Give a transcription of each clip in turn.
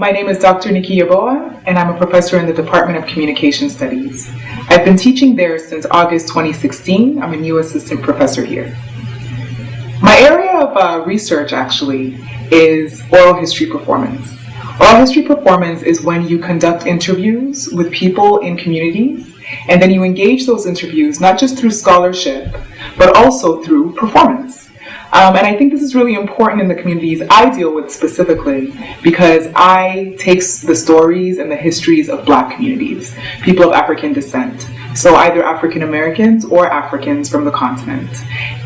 My name is Dr. Nikki Yaboa, and I'm a professor in the Department of Communication Studies. I've been teaching there since August 2016. I'm a new assistant professor here. My area of research actually is oral history performance. Oral history performance is when you conduct interviews with people in communities, and then you engage those interviews not just through scholarship, but also through performance. And I think this is really important in the communities I deal with specifically because I take the stories and the histories of Black communities, people of African descent, so either African Americans or Africans from the continent.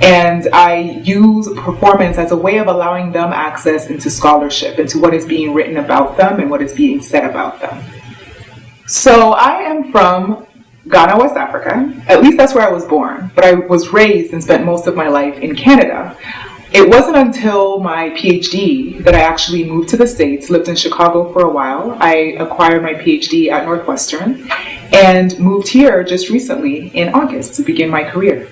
And I use performance as a way of allowing them access into scholarship, into what is being written about them and what is being said about them. So I am from Ghana, West Africa. At least that's where I was born, but I was raised and spent most of my life in Canada. It wasn't until my PhD that I actually moved to the States, lived in Chicago for a while. I acquired my PhD at Northwestern and moved here just recently in August to begin my career.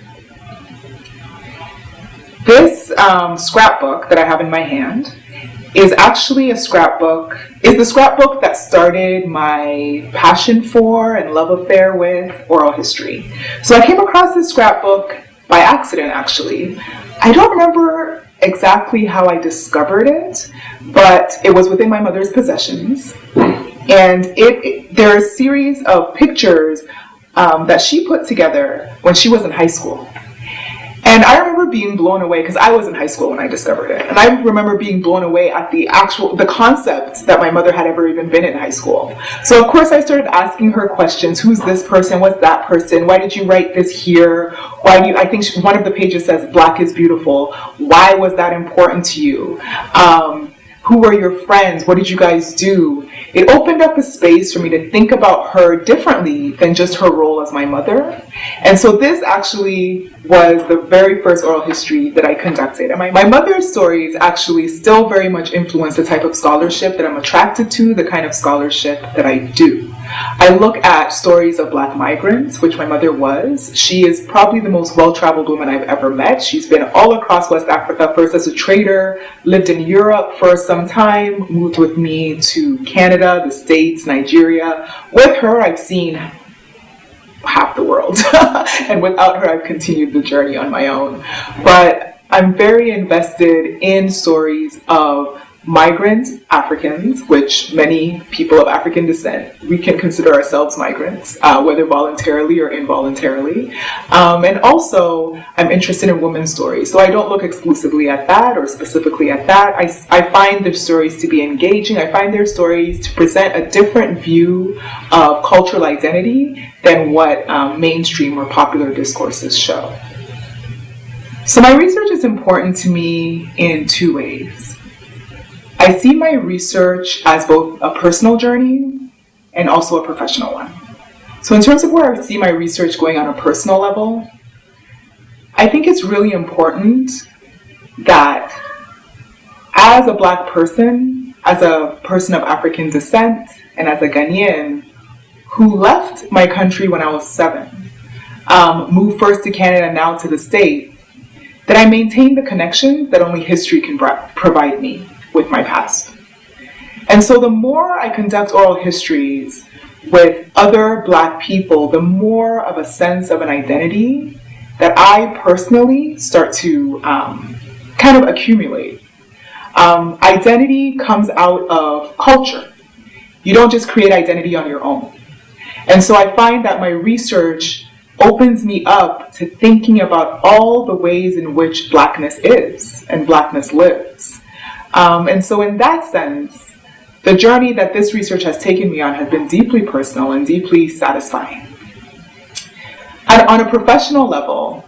This scrapbook that I have in my hand is actually the scrapbook that started my passion for and love affair with oral history. So I came across this scrapbook by accident, actually. I don't remember exactly how I discovered it, but it was within my mother's possessions. And there are a series of pictures that she put together when she was in high school. And I remember being blown away because I was in high school when I discovered it. And I remember being blown away at the concept that my mother had ever even been in high school. So of course I started asking her questions. Who's this person? What's that person? Why did you write this here? I think one of the pages says, Black is beautiful. Why was that important to you? Who were your friends? What did you guys do? It opened up a space for me to think about her differently than just her role as my mother. And so this actually was the very first oral history that I conducted. And my mother's stories actually still very much influence the type of scholarship that I'm attracted to, the kind of scholarship that I do. I look at stories of Black migrants, which my mother was. She is probably the most well-traveled woman I've ever met. She's been all across West Africa, first as a trader, lived in Europe for some time, moved with me to Canada, the States, Nigeria. With her, I've seen half the world. And without her, I've continued the journey on my own. But I'm very invested in stories of migrant Africans, which many people of African descent, we can consider ourselves migrants, whether voluntarily or involuntarily. And also, I'm interested in women's stories. So I don't look exclusively at that or specifically at that. I find their stories to be engaging. I find their stories to present a different view of cultural identity than what mainstream or popular discourses show. So my research is important to me in two ways. I see my research as both a personal journey and also a professional one. So in terms of where I see my research going on a personal level, I think it's really important that as a Black person, as a person of African descent, and as a Ghanaian who left my country when I was 7, moved first to Canada, now to the States, that I maintain the connections that only history can provide me with my past. And so the more I conduct oral histories with other Black people, the more of a sense of an identity that I personally start to kind of accumulate. Identity comes out of culture. You don't just create identity on your own. And so I find that my research opens me up to thinking about all the ways in which Blackness is and Blackness lives. And so in that sense, the journey that this research has taken me on has been deeply personal and deeply satisfying. And on a professional level,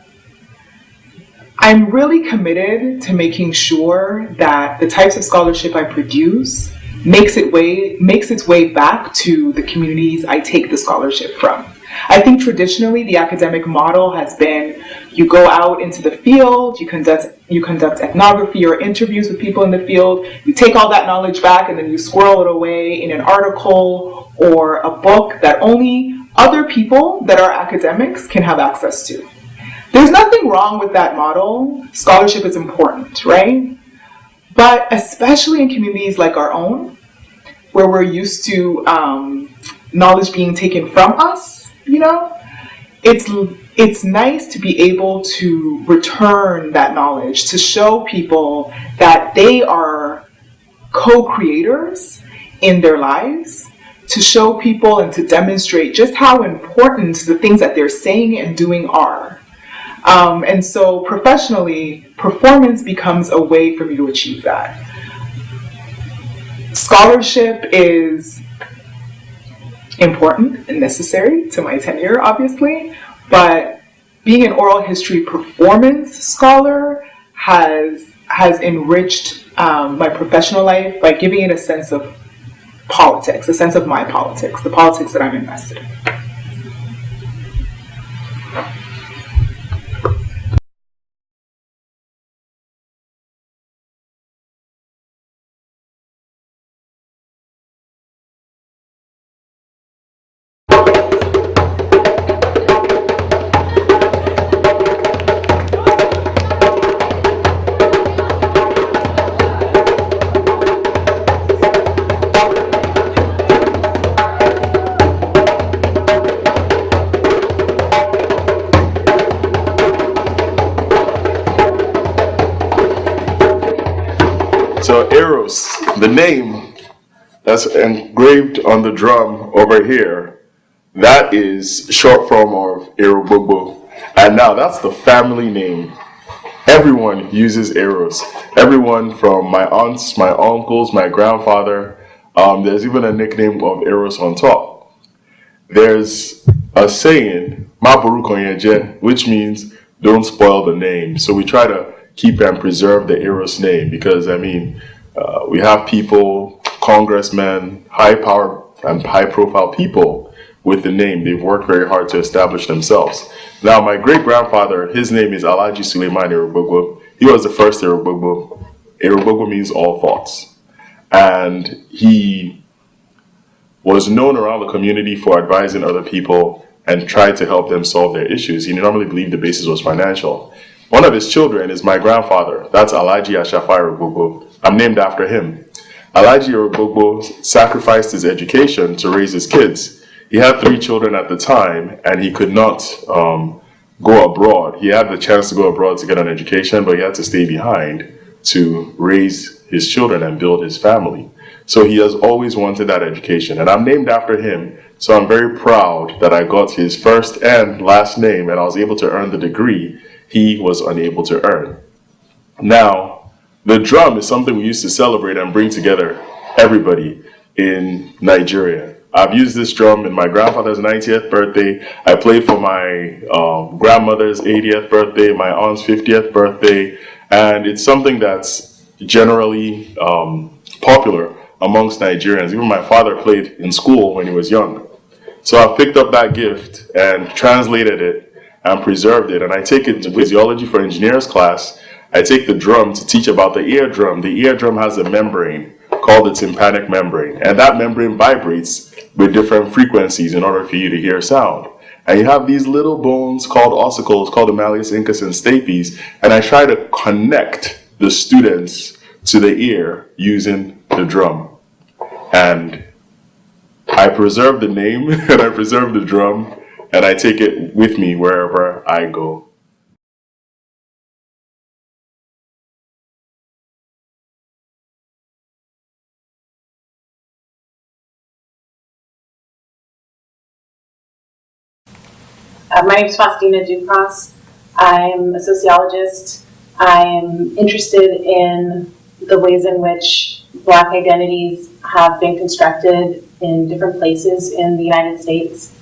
I'm really committed to making sure that the types of scholarship I produce makes its way back to the communities I take the scholarship from. I think traditionally the academic model has been you go out into the field, you conduct ethnography or interviews with people in the field, you take all that knowledge back and then you squirrel it away in an article or a book that only other people that are academics can have access to. There's nothing wrong with that model. Scholarship is important, right? But especially in communities like our own, where we're used to knowledge being taken from us, it's nice to be able to return that knowledge, to show people that they are co-creators in their lives, to show people and to demonstrate just how important the things that they're saying and doing are. And so professionally, performance becomes a way for me to achieve that. Scholarship is important and necessary to my tenure, obviously, but being an oral history performance scholar has enriched my professional life by giving it a sense of politics, a sense of my politics, the politics that I'm invested in. So Eros, the name that's engraved on the drum over here, that is short form of Erogbogbo. And now that's the family name. Everyone uses Eros. Everyone from my aunts, my uncles, my grandfather. There's even a nickname of Eros on top. There's a saying, Maboru Konyeje, which means don't spoil the name. So we try to keep and preserve the Eros name because, we have people, congressmen, high power and high profile people with the name. They've worked very hard to establish themselves. Now, my great grandfather, his name is Alhaji Suleiman Erogbogbo. He was the first Erogbogbo. Erogbogbo means all thoughts. And he was known around the community for advising other people and tried to help them solve their issues. He normally believed the basis was financial. One of his children is my grandfather. That's Alhaji Ashafa Erogbogbo. I'm named after him. Alhaji Erogbogbo sacrificed his education to raise his kids. He had 3 children at the time, and he could not go abroad. He had the chance to go abroad to get an education, but he had to stay behind to raise his children and build his family. So he has always wanted that education, and I'm named after him. So I'm very proud that I got his first and last name, and I was able to earn the degree he was unable to earn. Now, the drum is something we used to celebrate and bring together everybody in Nigeria. I've used this drum in my grandfather's 90th birthday. I played for my grandmother's 80th birthday, my aunt's 50th birthday, and it's something that's generally popular amongst Nigerians. Even my father played in school when he was young. So I've picked up that gift and translated it and preserved it, and I take it to physiology for engineers class. I take the drum to teach about the eardrum. The eardrum has a membrane called the tympanic membrane, and that membrane vibrates with different frequencies in order for you to hear sound. And you have these little bones called ossicles, called the malleus incus and stapes, and I try to connect the students to the ear using the drum. And I preserve the name, and I preserve the drum, and I take it with me wherever I go. My name is Faustina Ducross. I'm a sociologist. I'm interested in the ways in which Black identities have been constructed in different places in the United States.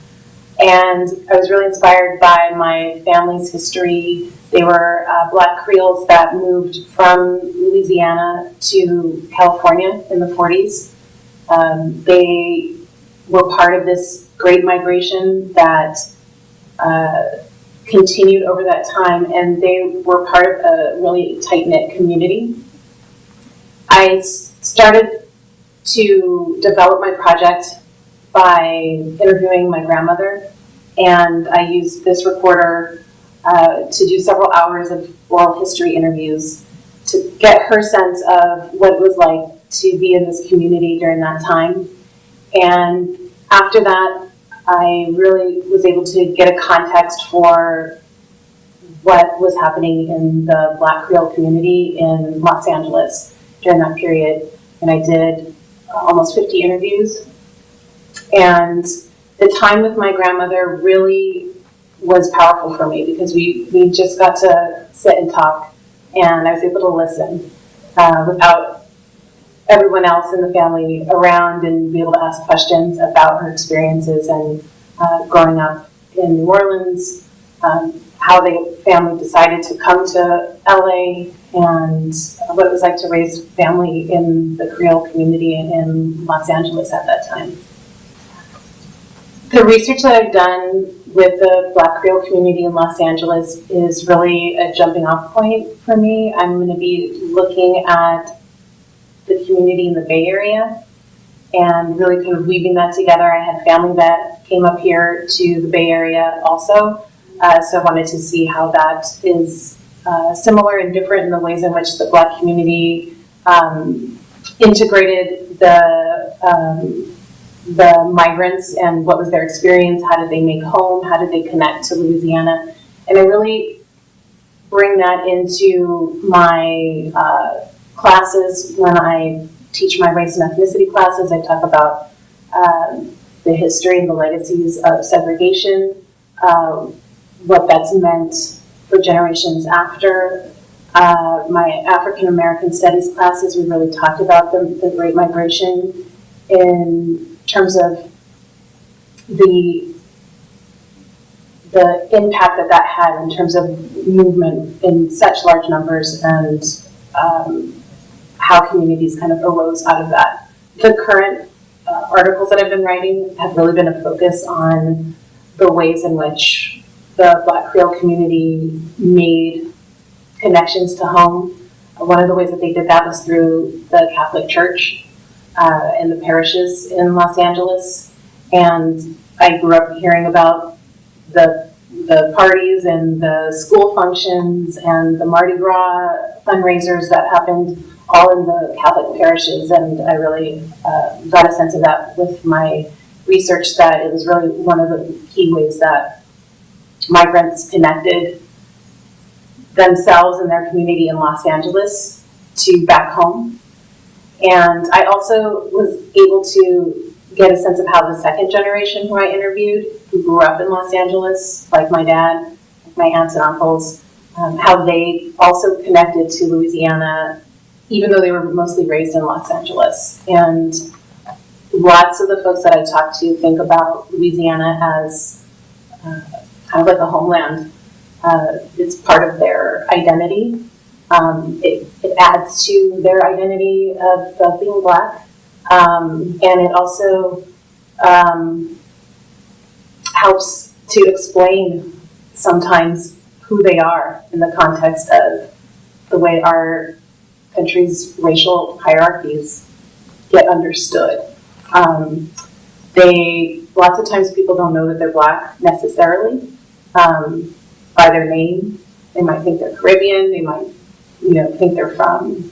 And I was really inspired by my family's history. They were Black Creoles that moved from Louisiana to California in the 40s. They were part of this great migration that continued over that time, and they were part of a really tight-knit community. I started to develop my project by interviewing my grandmother, and I used this recorder to do several hours of oral history interviews to get her sense of what it was like to be in this community during that time. And after that, I really was able to get a context for what was happening in the Black Creole community in Los Angeles during that period. And I did almost 50 interviews. And the time with my grandmother really was powerful for me because we just got to sit and talk, and I was able to listen without everyone else in the family around and be able to ask questions about her experiences and growing up in New Orleans, how the family decided to come to LA, and what it was like to raise family in the Creole community in Los Angeles at that time. The research that I've done with the Black Creole community in Los Angeles is really a jumping off point for me. I'm going to be looking at the community in the Bay Area and really kind of weaving that together. I had family that came up here to the Bay Area also, so I wanted to see how that is similar and different in the ways in which the Black community integrated the migrants and what was their experience, how did they make home, how did they connect to Louisiana. And I really bring that into my classes when I teach my race and ethnicity classes. I talk about the history and the legacies of segregation, what that's meant for generations after. My African American Studies classes, we really talked about the Great Migration in terms of the impact that had in terms of movement in such large numbers and how communities kind of arose out of that. The current articles that I've been writing have really been a focus on the ways in which the Black Creole community made connections to home. One of the ways that they did that was through the Catholic Church in the parishes in Los Angeles. And I grew up hearing about the parties and the school functions and the Mardi Gras fundraisers that happened all in the Catholic parishes. And I really got a sense of that with my research, that it was really one of the key ways that migrants connected themselves and their community in Los Angeles to back home. And I also was able to get a sense of how the second generation who I interviewed, who grew up in Los Angeles, like my dad, my aunts and uncles, how they also connected to Louisiana, even though they were mostly raised in Los Angeles. And lots of the folks that I talked to think about Louisiana as kind of like a homeland. It's part of their identity. It adds to their identity of being Black, and it also helps to explain sometimes who they are in the context of the way our country's racial hierarchies get understood. Lots of times people don't know that they're Black necessarily by their name. They might think they're Caribbean, they might think they're from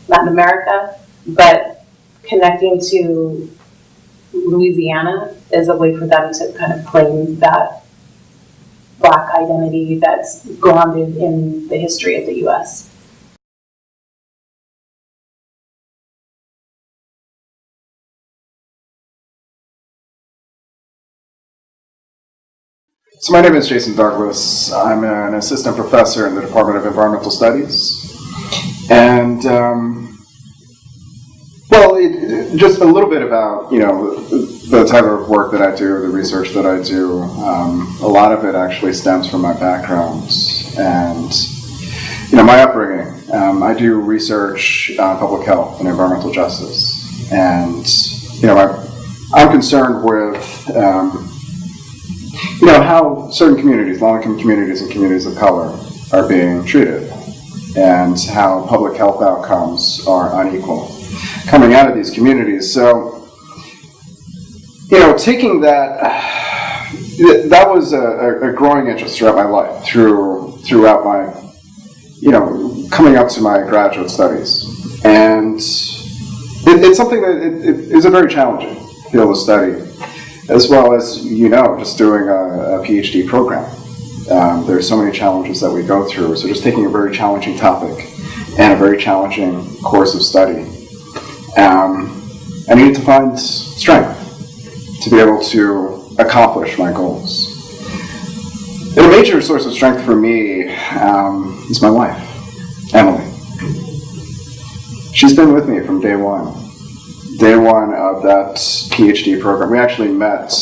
Latin America, but connecting to Louisiana is a way for them to kind of claim that Black identity that's grounded in the history of the U.S. So my name is Jason Douglas. I'm an assistant professor in the Department of Environmental Studies. And, just a little bit about, the type of work that I do, the research that I do. A lot of it actually stems from my background and, my upbringing. I do research on public health and environmental justice. And, I'm concerned with how certain communities, low-income communities and communities of color, are being treated, and how public health outcomes are unequal coming out of these communities. So, taking that was a growing interest throughout my life, throughout my, coming up to my graduate studies. And it's something that it is a very challenging field of study, as well as, just doing a PhD program. There's so many challenges that we go through. So just taking a very challenging topic and a very challenging course of study, I needed to find strength to be able to accomplish my goals. And a major source of strength for me is my wife, Emily. She's been with me from day one of that PhD program. We actually met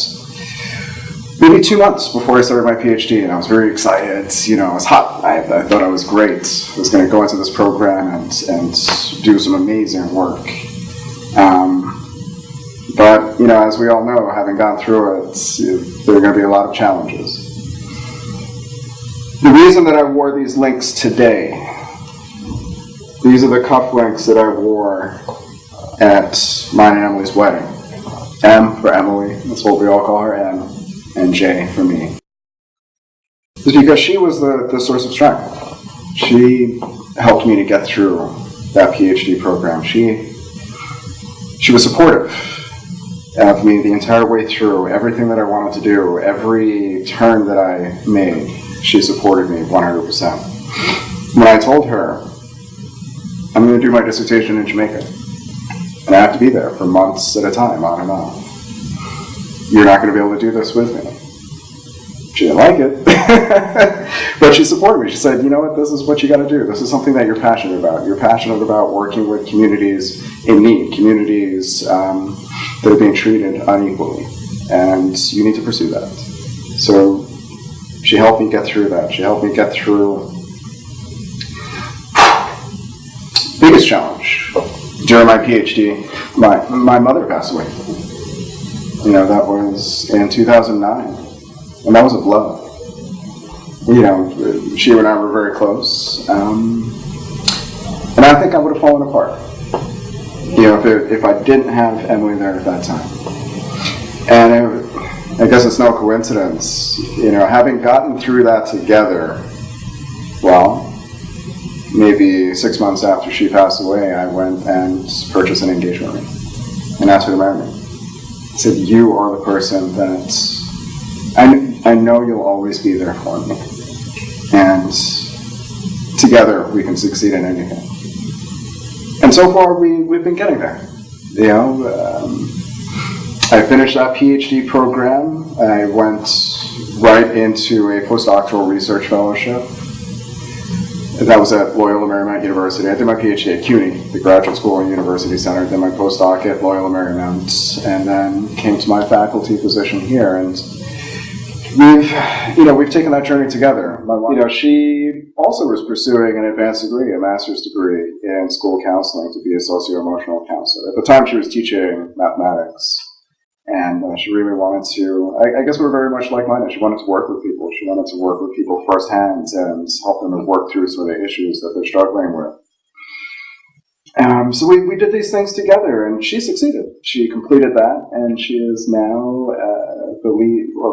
maybe 2 months before I started my PhD, and I was very excited. I was hot. I thought I was great. I was going to go into this program and do some amazing work. But, as we all know, having gone through it, there are going to be a lot of challenges. The reason that I wore these links today, these are the cufflinks that I wore at mine and Emily's wedding. M for Emily, that's what we all call her, M, and J for me. Is because she was the source of strength. She helped me to get through that PhD program. She was supportive of me the entire way through. Everything that I wanted to do, every turn that I made, she supported me 100%. When I told her, I'm going to do my dissertation in Jamaica, and I have to be there for months at a time, on and on. You're not going to be able to do this with me. She didn't like it, but she supported me. She said, you know what, this is what you got to do. This is something that you're passionate about. You're passionate about working with communities in need, communities that are being treated unequally, and you need to pursue that. So she helped me get through that. She helped me get through biggest challenge during my PhD. My mother passed away. That was in 2009. And that was a blow. She and I were very close. And I think I would have fallen apart. If I didn't have Emily there at that time. And I guess it's no coincidence, having gotten through that together, well, maybe 6 months after she passed away, I went and purchased an engagement ring and asked her to marry me. I said, you are the person that I know you'll always be there for me. And together we can succeed in anything. And so far we've been getting there. I finished that PhD program. I went right into a postdoctoral research fellowship. That was at Loyola Marymount University. I did my PhD at CUNY, the Graduate School and University Center. Did my postdoc at Loyola Marymount, and then came to my faculty position here. And we've taken that journey together. My wife, she also was pursuing an advanced degree, a master's degree in school counseling to be a socio-emotional counselor. At the time, she was teaching mathematics. And she really wanted to, I guess we're very much like-minded. She wanted to work with people. She wanted to work with people firsthand and help them to work through some of the issues that they're struggling with. So we did these things together, and she succeeded. She completed that, and she is now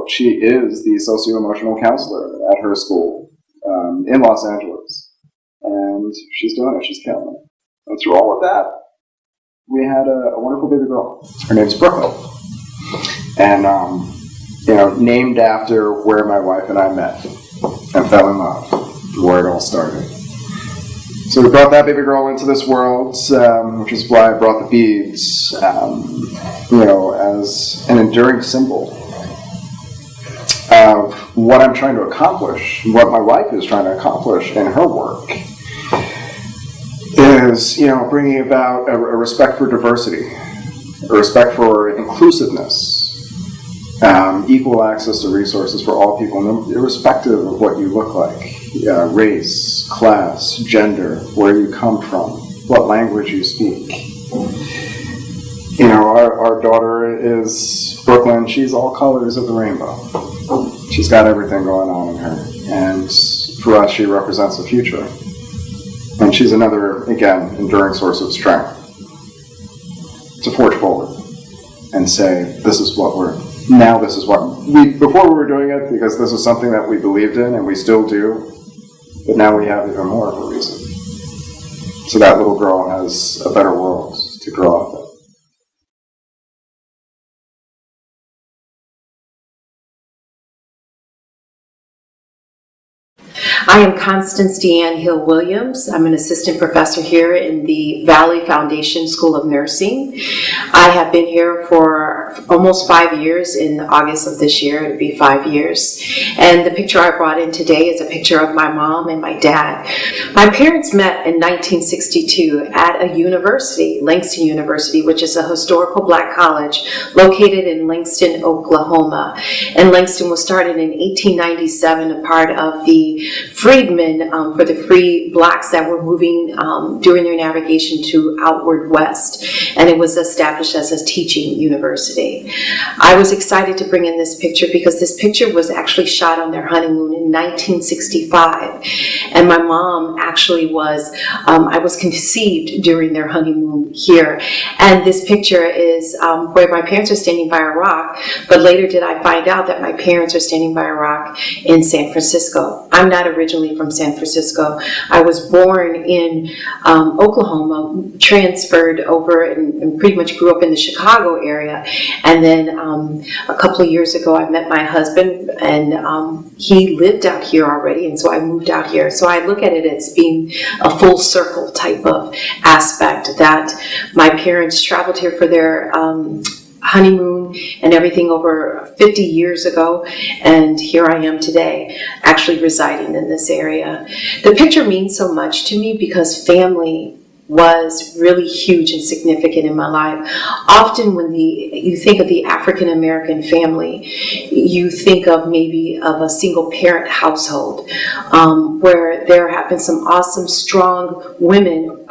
she is the socio-emotional counselor at her school in Los Angeles. And she's doing it. She's killing it. And through all of that, we had a wonderful baby girl. Her name's Brooklyn. And, named after where my wife and I met and fell in love, where it all started. So we brought that baby girl into this world, which is why I brought the beads, as an enduring symbol of what I'm trying to accomplish, what my wife is trying to accomplish in her work, is, bringing about a respect for diversity, a respect for inclusiveness, equal access to resources for all people, irrespective of what you look like, race, class, gender, where you come from, what language you speak. Our daughter is Brooklyn. She's all colors of the rainbow. She's got everything going on in her. And for us, she represents the future. And she's another, again, enduring source of strength to forge forward and say, this is what before we were doing it, because this is something that we believed in and we still do, but now we have even more of a reason. So that little girl has a better world to grow up in. I am Constance Deanne Hill-Williams. I'm an assistant professor here in the Valley Foundation School of Nursing. I have been here for almost 5 years. In August of this year, it'll be 5 years. And the picture I brought in today is a picture of my mom and my dad. My parents met in 1962 at a university, Langston University, which is a historical black college located in Langston, Oklahoma. And Langston was started in 1897, a part of the freedmen for the free blacks that were moving during their navigation to outward west. And it was established as a teaching university. I was excited to bring in this picture because this picture was actually shot on their honeymoon in 1965. And my mom actually was, I was conceived during their honeymoon here. And this picture is where my parents are standing by a rock, but later did I find out that my parents are standing by a rock in San Francisco. I'm not originally from San Francisco. I was born in Oklahoma, transferred over and pretty much grew up in the Chicago area. And then a couple of years ago, I met my husband, and he lived out here already, and so I moved out here. So I look at it as being a full circle type of aspect, that my parents traveled here for their honeymoon and everything over 50 years ago, and here I am today actually residing in this area. The picture means so much to me because family was really huge and significant in my life. Often when you think of the African American family, you think of maybe of a single parent household, where there have been some awesome, strong women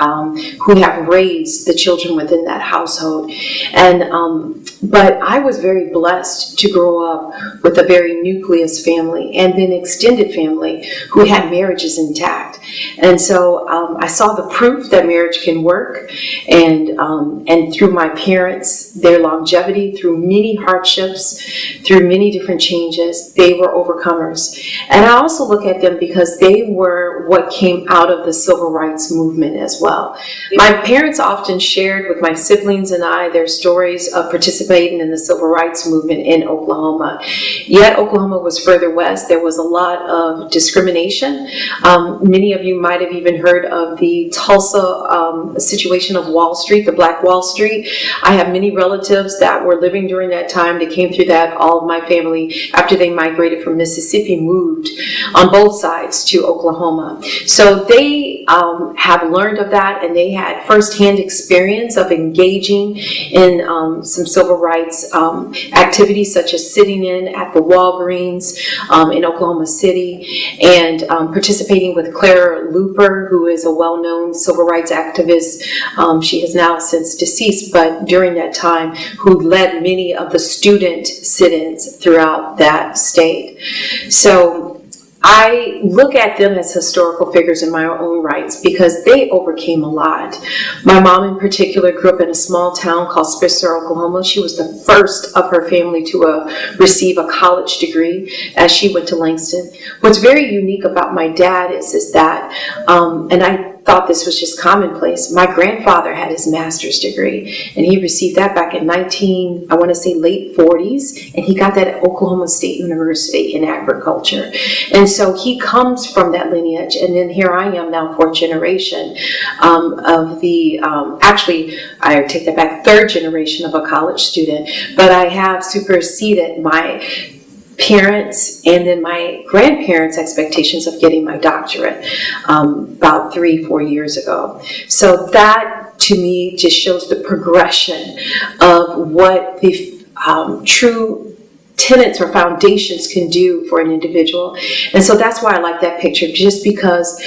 who have raised the children within that household. And but I was very blessed to grow up with a very nucleus family and then extended family who had marriages intact. And so I saw the proof that marriage can work, and through my parents, their longevity, through many hardships, through many different changes, they were overcomers. And I also look at them because they were what came out of the civil rights movement as well. My parents often shared with my siblings and I their stories of participating in the civil rights movement in Oklahoma. Yet Oklahoma was further west. There was a lot of discrimination. Many of you might have even heard of the Tulsa situation of Wall Street, the Black Wall Street. I have many relatives that were living during that time. They came through that. All of my family, after they migrated from Mississippi, moved on both sides to Oklahoma. So they have learned of that, and they had firsthand experience of engaging in some civil rights activities, such as sitting in at the Walgreens in Oklahoma City, and participating with Clara Luper, who is a well-known civil rights activist. She is now since deceased, but during that time, who led many of the student sit-ins throughout that state. So I look at them as historical figures in my own rights because they overcame a lot. My mom in particular grew up in a small town called Spitzer, Oklahoma. She was the first of her family to receive a college degree as she went to Langston. What's very unique about my dad is that, and I thought this was just commonplace, my grandfather had his master's degree, and he received that back in late 40s, and he got that at Oklahoma State University in agriculture. And so he comes from that lineage, and then here I am now, fourth generation of the, actually, I take that back, third generation of a college student, but I have superseded my parents and then my grandparents' expectations of getting my doctorate about 3-4 years ago. So that to me just shows the progression of what the true tenets or foundations can do for an individual. And so that's why I like that picture, just because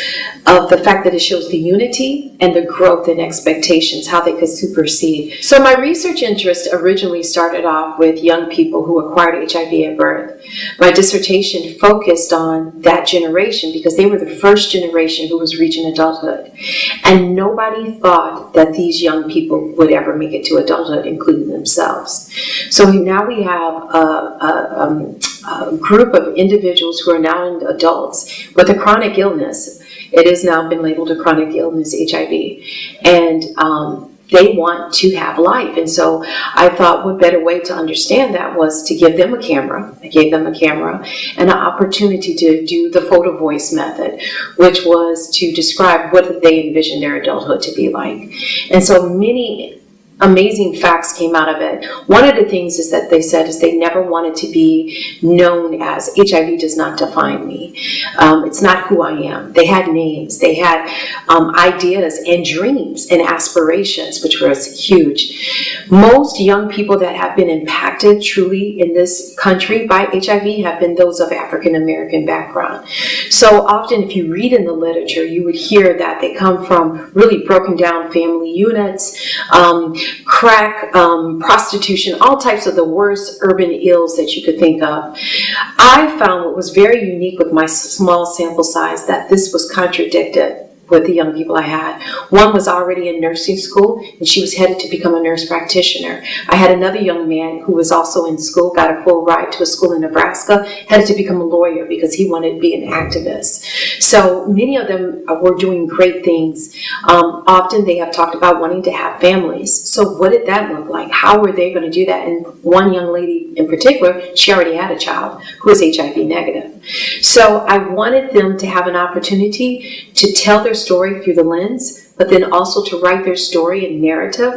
of the fact that it shows the unity and the growth and expectations, how they could supersede. So my research interest originally started off with young people who acquired HIV at birth. My dissertation focused on that generation because they were the first generation who was reaching adulthood. And nobody thought that these young people would ever make it to adulthood, including themselves. So now we have a group of individuals who are now adults with a chronic illness. It has now been labeled a chronic illness, HIV. And they want to have life. And so I thought what better way to understand that was to give them a camera. I gave them a camera and an opportunity to do the photo voice method, which was to describe what they envisioned their adulthood to be like. And so many amazing facts came out of it. One of the things is that they said is they never wanted to be known as HIV does not define me. It's not who I am. They had names. They had ideas and dreams and aspirations, which was huge. Most young people that have been impacted truly in this country by HIV have been those of African American background. So often if you read in the literature, you would hear that they come from really broken down family units, crack, prostitution, all types of the worst urban ills that you could think of. I found what was very unique with my small sample size that this was contradicted with the young people I had. One was already in nursing school and she was headed to become a nurse practitioner. I had another young man who was also in school, got a full ride to a school in Nebraska, headed to become a lawyer because he wanted to be an activist. So many of them were doing great things. Often they have talked about wanting to have families. So what did that look like? How were they going to do that? And one young lady in particular, she already had a child who was HIV negative. So I wanted them to have an opportunity to tell their story through the lens, but then also to write their story in narrative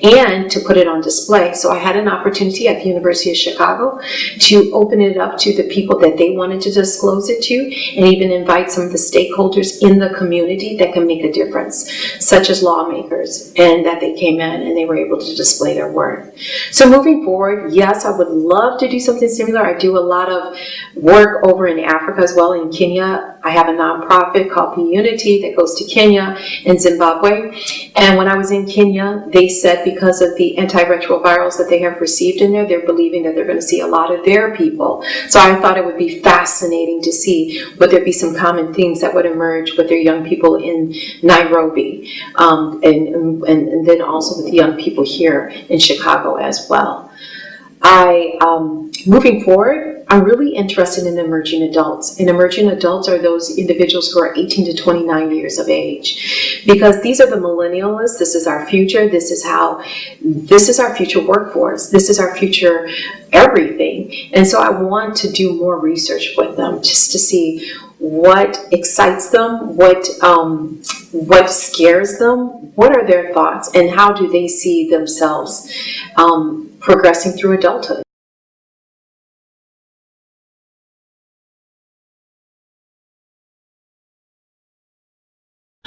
and to put it on display. So I had an opportunity at the University of Chicago to open it up to the people that they wanted to disclose it to, and even invite some of the stakeholders in the community that can make a difference, such as lawmakers, and that they came in and they were able to display their work. So moving forward, yes, I would love to do something similar. I do a lot of work over in Africa as well, in Kenya. I have a nonprofit called The Unity that goes to Kenya and Zimbabwe. And when I was in Kenya, they said because of the antiretrovirals that they have received in there, they're believing that they're going to see a lot of their people. So I thought it would be fascinating to see would there be some common things that would emerge with their young people in Nairobi, and then also with the young people here in Chicago as well. Moving forward, I'm really interested in emerging adults. And emerging adults are those individuals who are 18 to 29 years of age. Because these are the millennialists, this is our future, this is our future workforce, this is our future everything. And so I want to do more research with them just to see what excites them, what scares them, what are their thoughts, and how do they see themselves progressing through adulthood.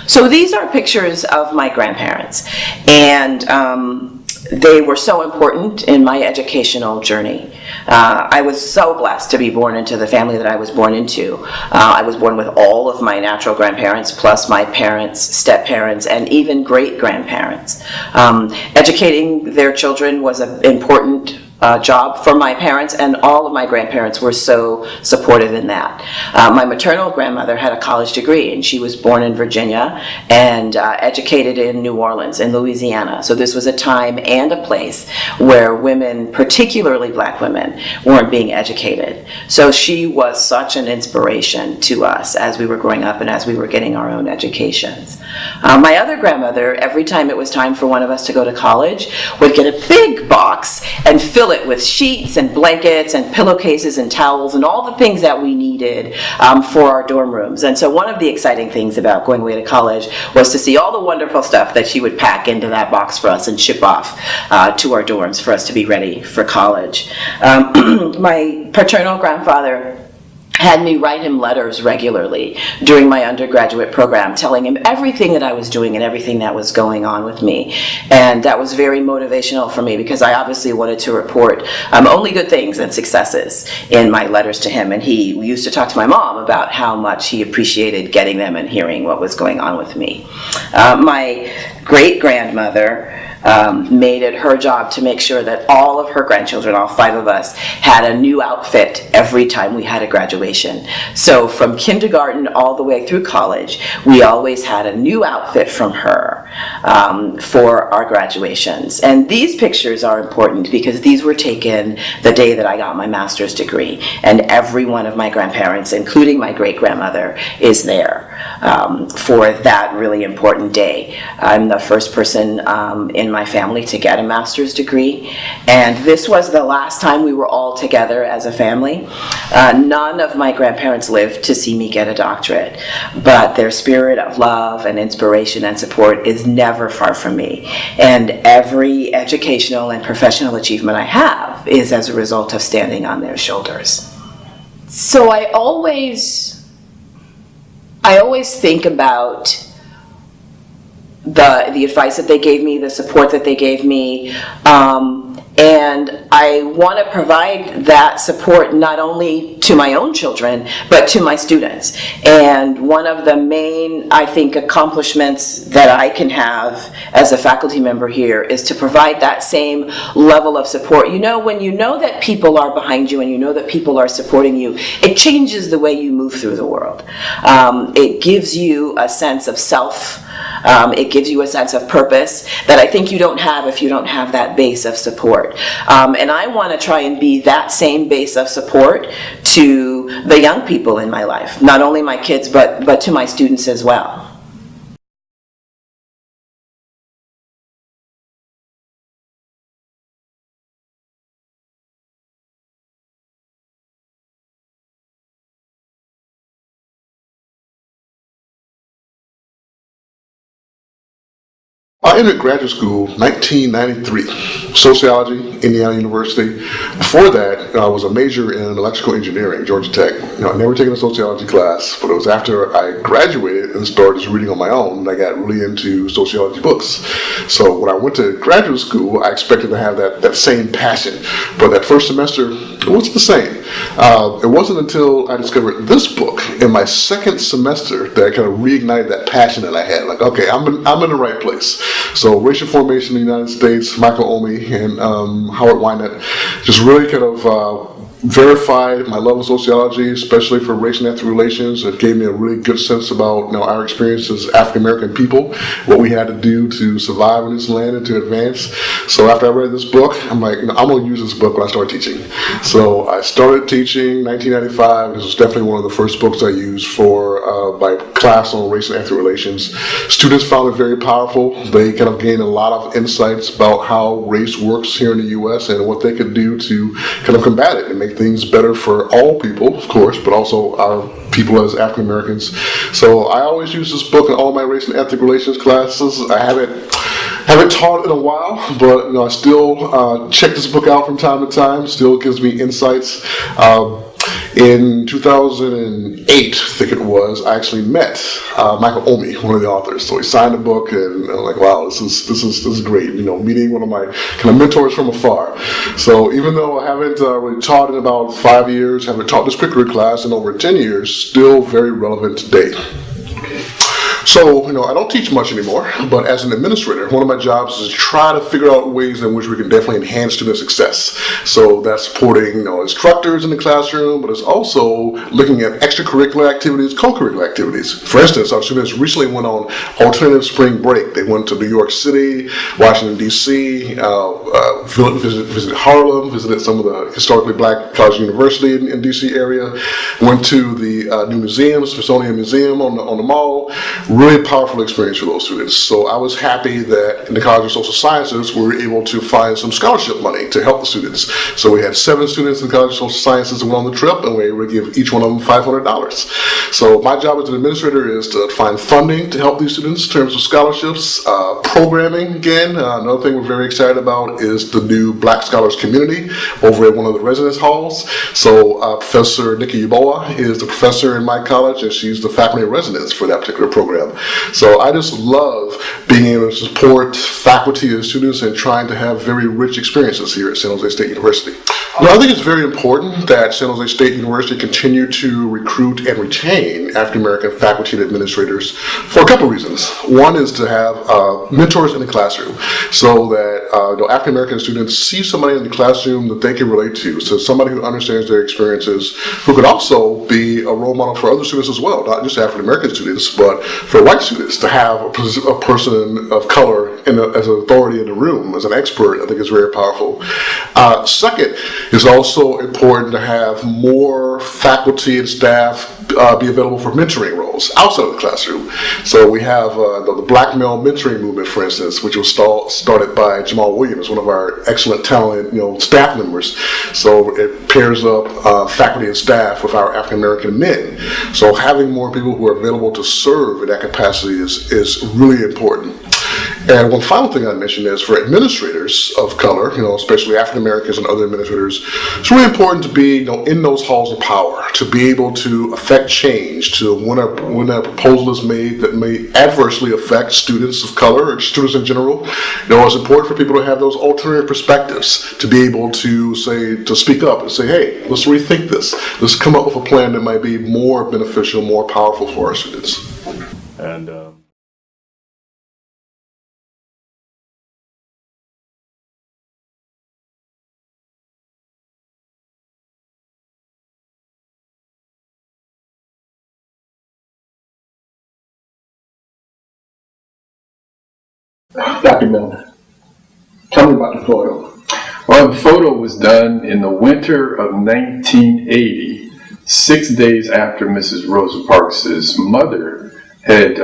So these are pictures of my grandparents, and they were so important in my educational journey. I was so blessed to be born into the family that I was born into. I was born with all of my natural grandparents, plus my parents, step-parents, and even great-grandparents. Educating their children was an important job for my parents, and all of my grandparents were so supportive in that. My maternal grandmother had a college degree, and she was born in Virginia and educated in New Orleans, in Louisiana. So this was a time and a place where women, particularly black women, weren't being educated. So she was such an inspiration to us as we were growing up and as we were getting our own educations. My other grandmother, every time it was time for one of us to go to college, would get a big box and fill it with sheets and blankets and pillowcases and towels and all the things that we needed for our dorm rooms. And so one of the exciting things about going away to college was to see all the wonderful stuff that she would pack into that box for us and ship off to our dorms for us to be ready for college. My paternal grandfather had me write him letters regularly during my undergraduate program, telling him everything that I was doing and everything that was going on with me. And that was very motivational for me because I obviously wanted to report only good things and successes in my letters to him. And he used to talk to my mom about how much he appreciated getting them and hearing what was going on with me. My great-grandmother made it her job to make sure that all of her grandchildren, all 5 of us, had a new outfit every time we had a graduation. So from kindergarten all the way through college, we always had a new outfit from her for our graduations. And these pictures are important because these were taken the day that I got my master's degree. And every one of my grandparents, including my great-grandmother, is there for that really important day. I'm the first person in my family to get a master's degree, and this was the last time we were all together as a family. None of my grandparents lived to see me get a doctorate, but their spirit of love and inspiration and support is never far from me, and every educational and professional achievement I have is as a result of standing on their shoulders. So I always think about the advice that they gave me, the support that they gave me, and I want to provide that support not only to my own children, but to my students. And one of the main, I think, accomplishments that I can have as a faculty member here is to provide that same level of support. You know, when you know that people are behind you and you know that people are supporting you, it changes the way you move through the world. It gives you a sense of self. It gives you a sense of purpose that I think you don't have if you don't have that base of support. And I want to try and be that same base of support to the young people in my life, not only my kids, but to my students as well. I entered graduate school 1993, sociology, Indiana University. Before that, I was a major in electrical engineering, Georgia Tech. I'd never taken a sociology class, but it was after I graduated and started just reading on my own that I got really into sociology books. So when I went to graduate school, I expected to have that same passion, but that first semester, it wasn't the same. It wasn't until I discovered this book in my second semester that I kind of reignited that passion that I had. Like, okay, I'm in the right place. So Racial Formation in the United States, Michael Omi and Howard Wynett just really kind of verified my love of sociology, especially for race and ethnic relations. It gave me a really good sense about our experience as African American people, what we had to do to survive in this land and to advance. So after I read this book, I'm like, I'm going to use this book when I start teaching. So I started teaching 1995. This was definitely one of the first books I used for my class on race and ethnic relations. Students found it very powerful. They kind of gained a lot of insights about how race works here in the U.S. and what they could do to kind of combat it and make things better for all people, of course, but also our people as African Americans. So I always use this book in all my race and ethnic relations classes. I haven't taught in a while, but I still check this book out from time to time. Still gives me insights. In 2008, I think it was, I actually met Michael Omi, one of the authors. So he signed the book, and I'm like, wow, this is great. Meeting one of my kind of mentors from afar. So even though I haven't really taught in about 5 years, haven't taught this particular class in over 10 years, still very relevant today. So, I don't teach much anymore, but as an administrator, one of my jobs is to try to figure out ways in which we can definitely enhance student success. So that's supporting, instructors in the classroom, but it's also looking at extracurricular activities, co-curricular activities. For instance, our students recently went on alternative spring break. They went to New York City, Washington, D.C., visited Harlem, visited some of the historically black college university in D.C. area, went to the new museum, Smithsonian Museum on the mall. Really powerful experience for those students. So I was happy that in the College of Social Sciences we were able to find some scholarship money to help the students. So we had 7 students in the College of Social Sciences that went on the trip, and we were able to give each one of them $500. So my job as an administrator is to find funding to help these students in terms of scholarships, programming. Again, another thing we're very excited about is the new Black Scholars Community over at one of the residence halls. So Professor Nikki Yaboa is the professor in my college, and she's the faculty in residence for that particular program. So I just love being able to support faculty and students and trying to have very rich experiences here at San Jose State University. I think it's very important that San Jose State University continue to recruit and retain African American faculty and administrators for a couple of reasons. One is to have mentors in the classroom so that African American students see somebody in the classroom that they can relate to. So somebody who understands their experiences, who could also be a role model for other students as well, not just African American students, but for white students to have a person of color as an authority in the room, as an expert, I think is very powerful. Second, it's also important to have more faculty and staff be available for mentoring roles outside of the classroom. So we have the Black Male Mentoring Movement, for instance, which was started by Jamal Williams, one of our excellent, talented, staff members. So it pairs up faculty and staff with our African American men. So having more people who are available to serve in that capacity is really important. And one final thing I mentioned is for administrators of color, especially African Americans and other administrators, it's really important to be, in those halls of power, to be able to affect change, to when a proposal is made that may adversely affect students of color or students in general. It's important for people to have those alternative perspectives, to be able to speak up and say, hey, let's rethink this. Let's come up with a plan that might be more beneficial, more powerful for our students. And Dr. Miller, tell me about the photo. Well, the photo was done in the winter of 1980, 6 days after Mrs. Rosa Parks' mother had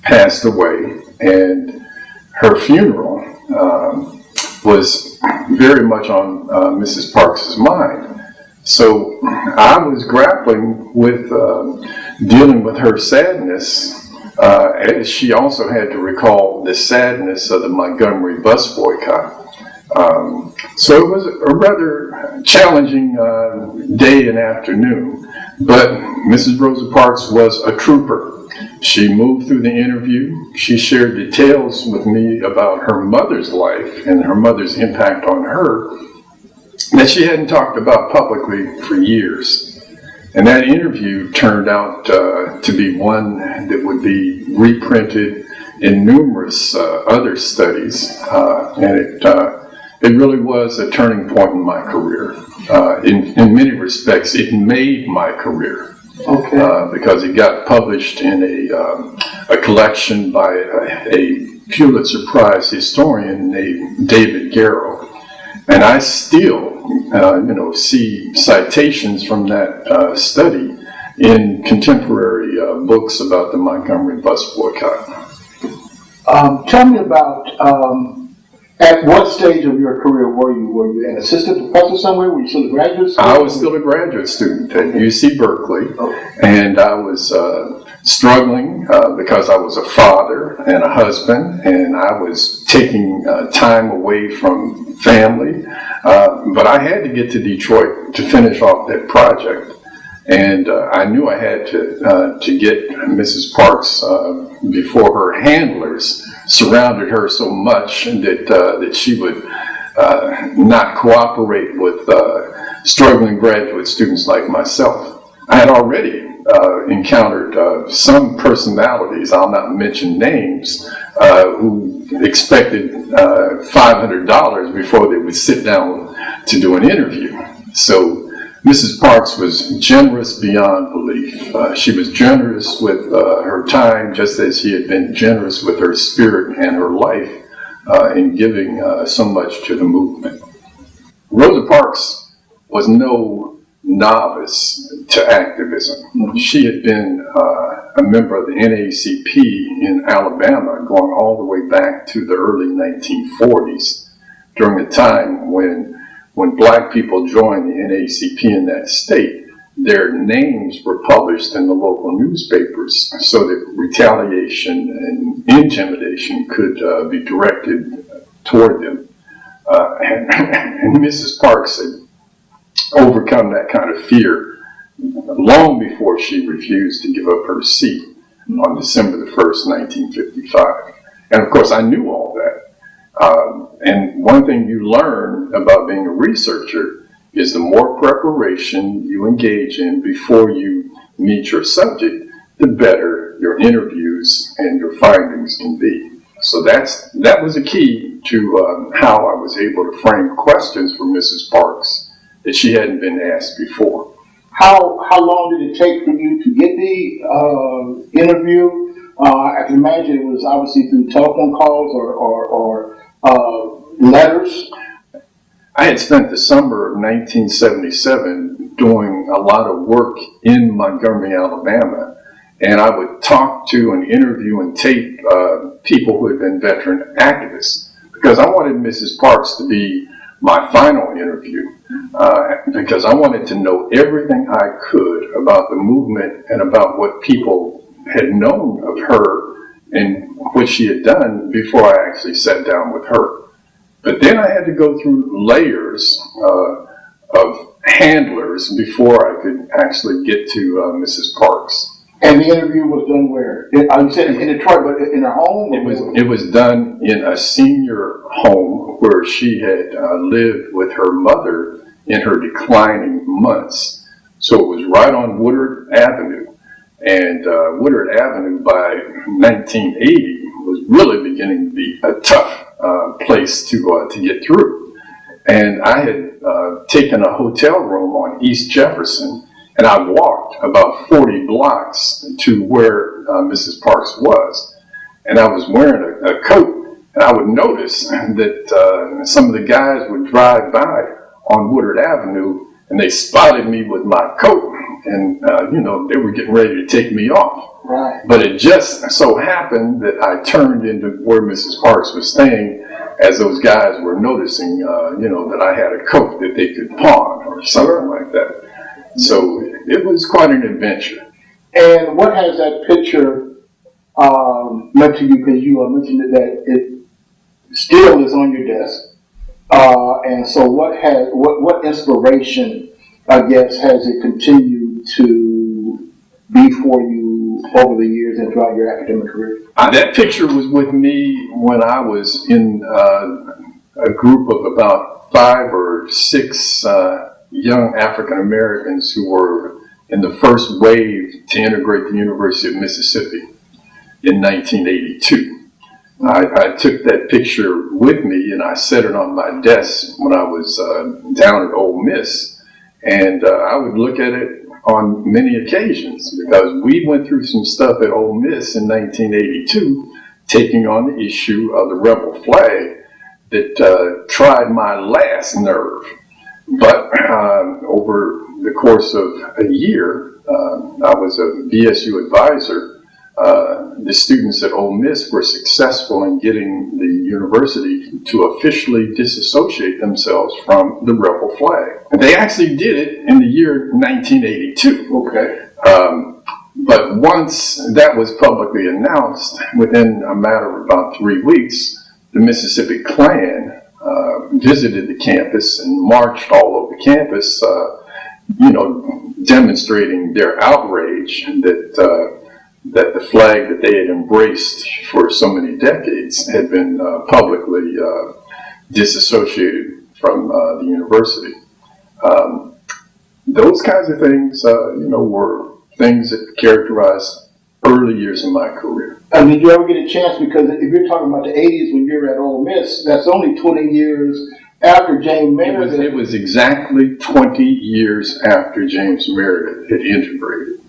passed away, and her funeral was very much on Mrs. Parks' mind. So I was grappling with dealing with her sadness, as she also had to recall the sadness of the Montgomery bus boycott. So it was a rather challenging day and afternoon, but Mrs. Rosa Parks was a trooper. She moved through the interview. She shared details with me about her mother's life and her mother's impact on her that she hadn't talked about publicly for years. And that interview turned out to be one that would be reprinted in numerous other studies, and it really was a turning point in my career. In many respects, it made my career. Okay. Because it got published in a collection by a Pulitzer Prize historian named David Garrow. And I still, see citations from that study in contemporary books about the Montgomery bus boycott. Tell me about, at what stage of your career were you? Were you an assistant professor somewhere? Were you still a graduate student? I was still a graduate student at UC Berkeley, and I was struggling because I was a father and a husband, and I was taking time away from family, but I had to get to Detroit to finish off that project, and I knew I had to get Mrs. Parks before her handlers surrounded her so much that she would not cooperate with struggling graduate students like myself. I had already encountered some personalities, I'll not mention names, who expected $500 before they would sit down to do an interview. So Mrs. Parks was generous beyond belief. She was generous with her time, just as she had been generous with her spirit and her life in giving so much to the movement. Rosa Parks was no novice to activism. She had been a member of the NAACP in Alabama going all the way back to the early 1940s, during a time when black people joined the NAACP in that state. Their names were published in the local newspapers so that retaliation and intimidation could be directed toward them. And Mrs. Parks had overcome that kind of fear long before she refused to give up her seat on December the 1st, 1955. And of course, I knew all that. And one thing you learn about being a researcher is the more preparation you engage in before you meet your subject, the better your interviews and your findings can be. So that was a key to how I was able to frame questions for Mrs. Parks that she hadn't been asked before. How long did it take for you to get the interview? I can imagine it was obviously through telephone calls or letters. I had spent the summer of 1977 doing a lot of work in Montgomery, Alabama. And I would talk to and interview and tape people who had been veteran activists, because I wanted Mrs. Parks to be my final interview, because I wanted to know everything I could about the movement and about what people had known of her and what she had done before I actually sat down with her. But then I had to go through layers of handlers before I could actually get to Mrs. Parks. And the interview was done where? You said in Detroit, but in her home? It was done in a senior home where she had lived with her mother in her declining months. So it was right on Woodard Avenue. And Woodard Avenue by 1980 was really beginning to be a tough place to get through. And I had taken a hotel room on East Jefferson, and I walked about 40 blocks to where Mrs. Parks was. And I was wearing a coat, and I would notice that some of the guys would drive by on Woodard Avenue, and they spotted me with my coat, and they were getting ready to take me off. Right. But it just so happened that I turned into where Mrs. Parks was staying as those guys were noticing, that I had a coat that they could pawn or something like that. So it was quite an adventure. And what has that picture meant to you? Because you mentioned that it still is on your desk. And so what inspiration, I guess, has it continued to be for you over the years and throughout your academic career? That picture was with me when I was in a group of about 5 or 6 young African Americans who were in the first wave to integrate the University of Mississippi in 1982. I took that picture with me and I set it on my desk when I was down at Ole Miss, and I would look at it on many occasions because we went through some stuff at Ole Miss in 1982, taking on the issue of the rebel flag that tried my last nerve. But over the course of a year, I was a VSU advisor. The students at Ole Miss were successful in getting the university to officially disassociate themselves from the rebel flag. And they actually did it in the year 1982. Okay. But once that was publicly announced, within a matter of about 3 weeks, the Mississippi Klan visited the campus and marched all over the campus, demonstrating their outrage that the flag that they had embraced for so many decades had been publicly disassociated from the university. Those kinds of things, were things that characterized early years of my career. And did you ever get a chance, because if you're talking about the 80s when you were at Ole Miss, that's only 20 years after James Meredith. It was exactly 20 years after James Meredith had integrated.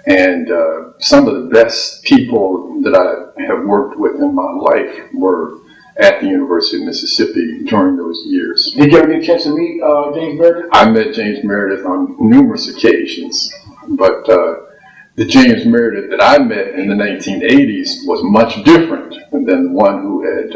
And some of the best people that I have worked with in my life were at the University of Mississippi during those years. Did you ever get a chance to meet James Meredith? I met James Meredith on numerous occasions, but the James Meredith that I met in the 1980s was much different than the one who had,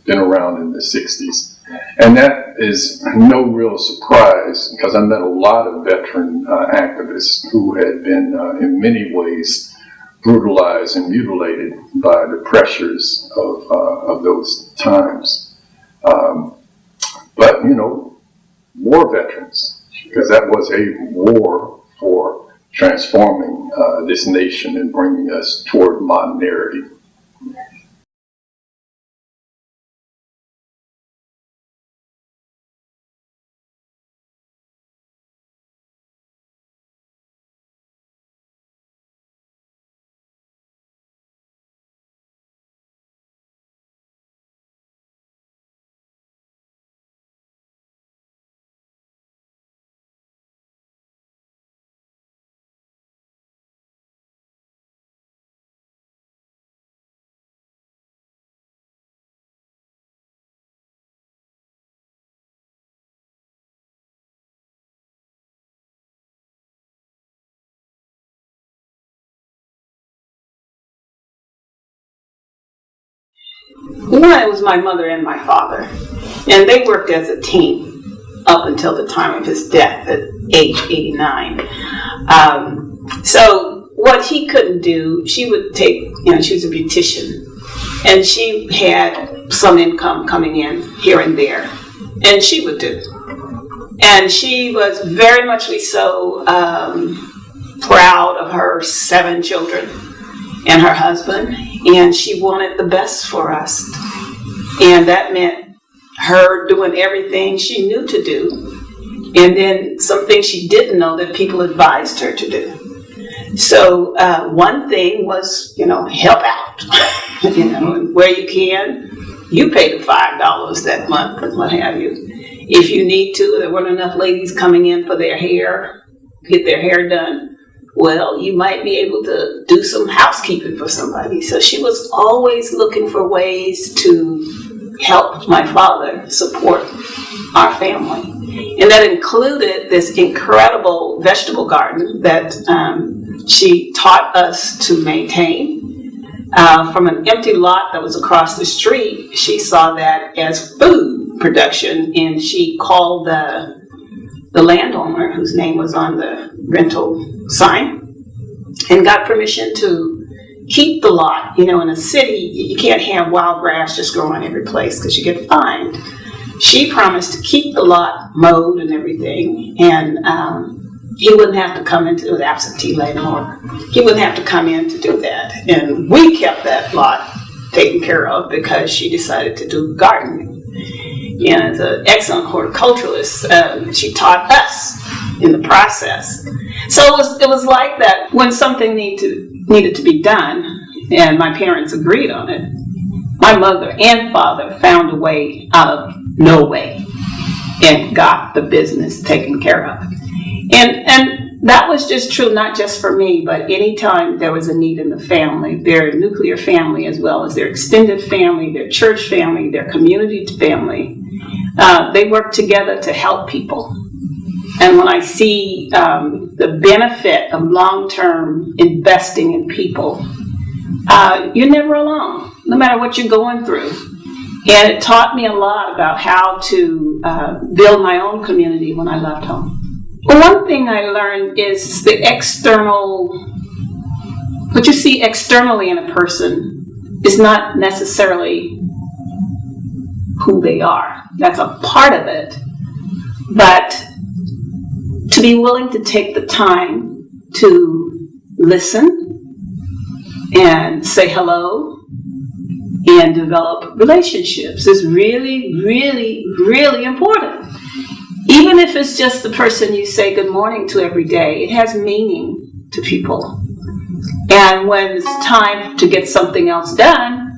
been around in the 60s. And that is no real surprise, because I met a lot of veteran activists who had been, in many ways, brutalized and mutilated by the pressures of those times. But, war veterans, because that was a war for transforming this nation and bringing us toward modernity. one, it was my mother and my father, and they worked as a team up until the time of his death at age 89. So what he couldn't do, she would take, she was a beautician, and she had some income coming in here and there, and she would do. And she was very muchly so proud of her 7 children and her husband, and she wanted the best for us. And that meant her doing everything she knew to do, and then some things she didn't know that people advised her to do. So one thing was, help out, where you can. You pay the $5 that month and what have you. If you need to, there weren't enough ladies coming in for their hair, get their hair done. Well, you might be able to do some housekeeping for somebody. So she was always looking for ways to help my father support our family. And that included this incredible vegetable garden that she taught us to maintain. From an empty lot that was across the street, she saw that as food production, and she called the landowner, whose name was on the rental sign, and got permission to keep the lot. In a city, you can't have wild grass just growing every place because you get fined. She promised to keep the lot mowed and everything, and he wouldn't have to come into the absentee landlord. He wouldn't have to come in to do that. And we kept that lot taken care of because she decided to do gardening. And as an excellent horticulturalist, she taught us in the process. So it was like that. When something needed to be done, and my parents agreed on it, my mother and father found a way out of no way and got the business taken care of. And that was just true, not just for me, but anytime there was a need in the family, their nuclear family as well as their extended family, their church family, their community family, they worked together to help people. And when I see the benefit of long-term investing in people, you're never alone, no matter what you're going through. And it taught me a lot about how to build my own community when I left home. Well, one thing I learned is the what you see externally in a person is not necessarily who they are. That's a part of it. But to be willing to take the time to listen and say hello and develop relationships is really, really, really important. Even if it's just the person you say good morning to every day, it has meaning to people. And when it's time to get something else done,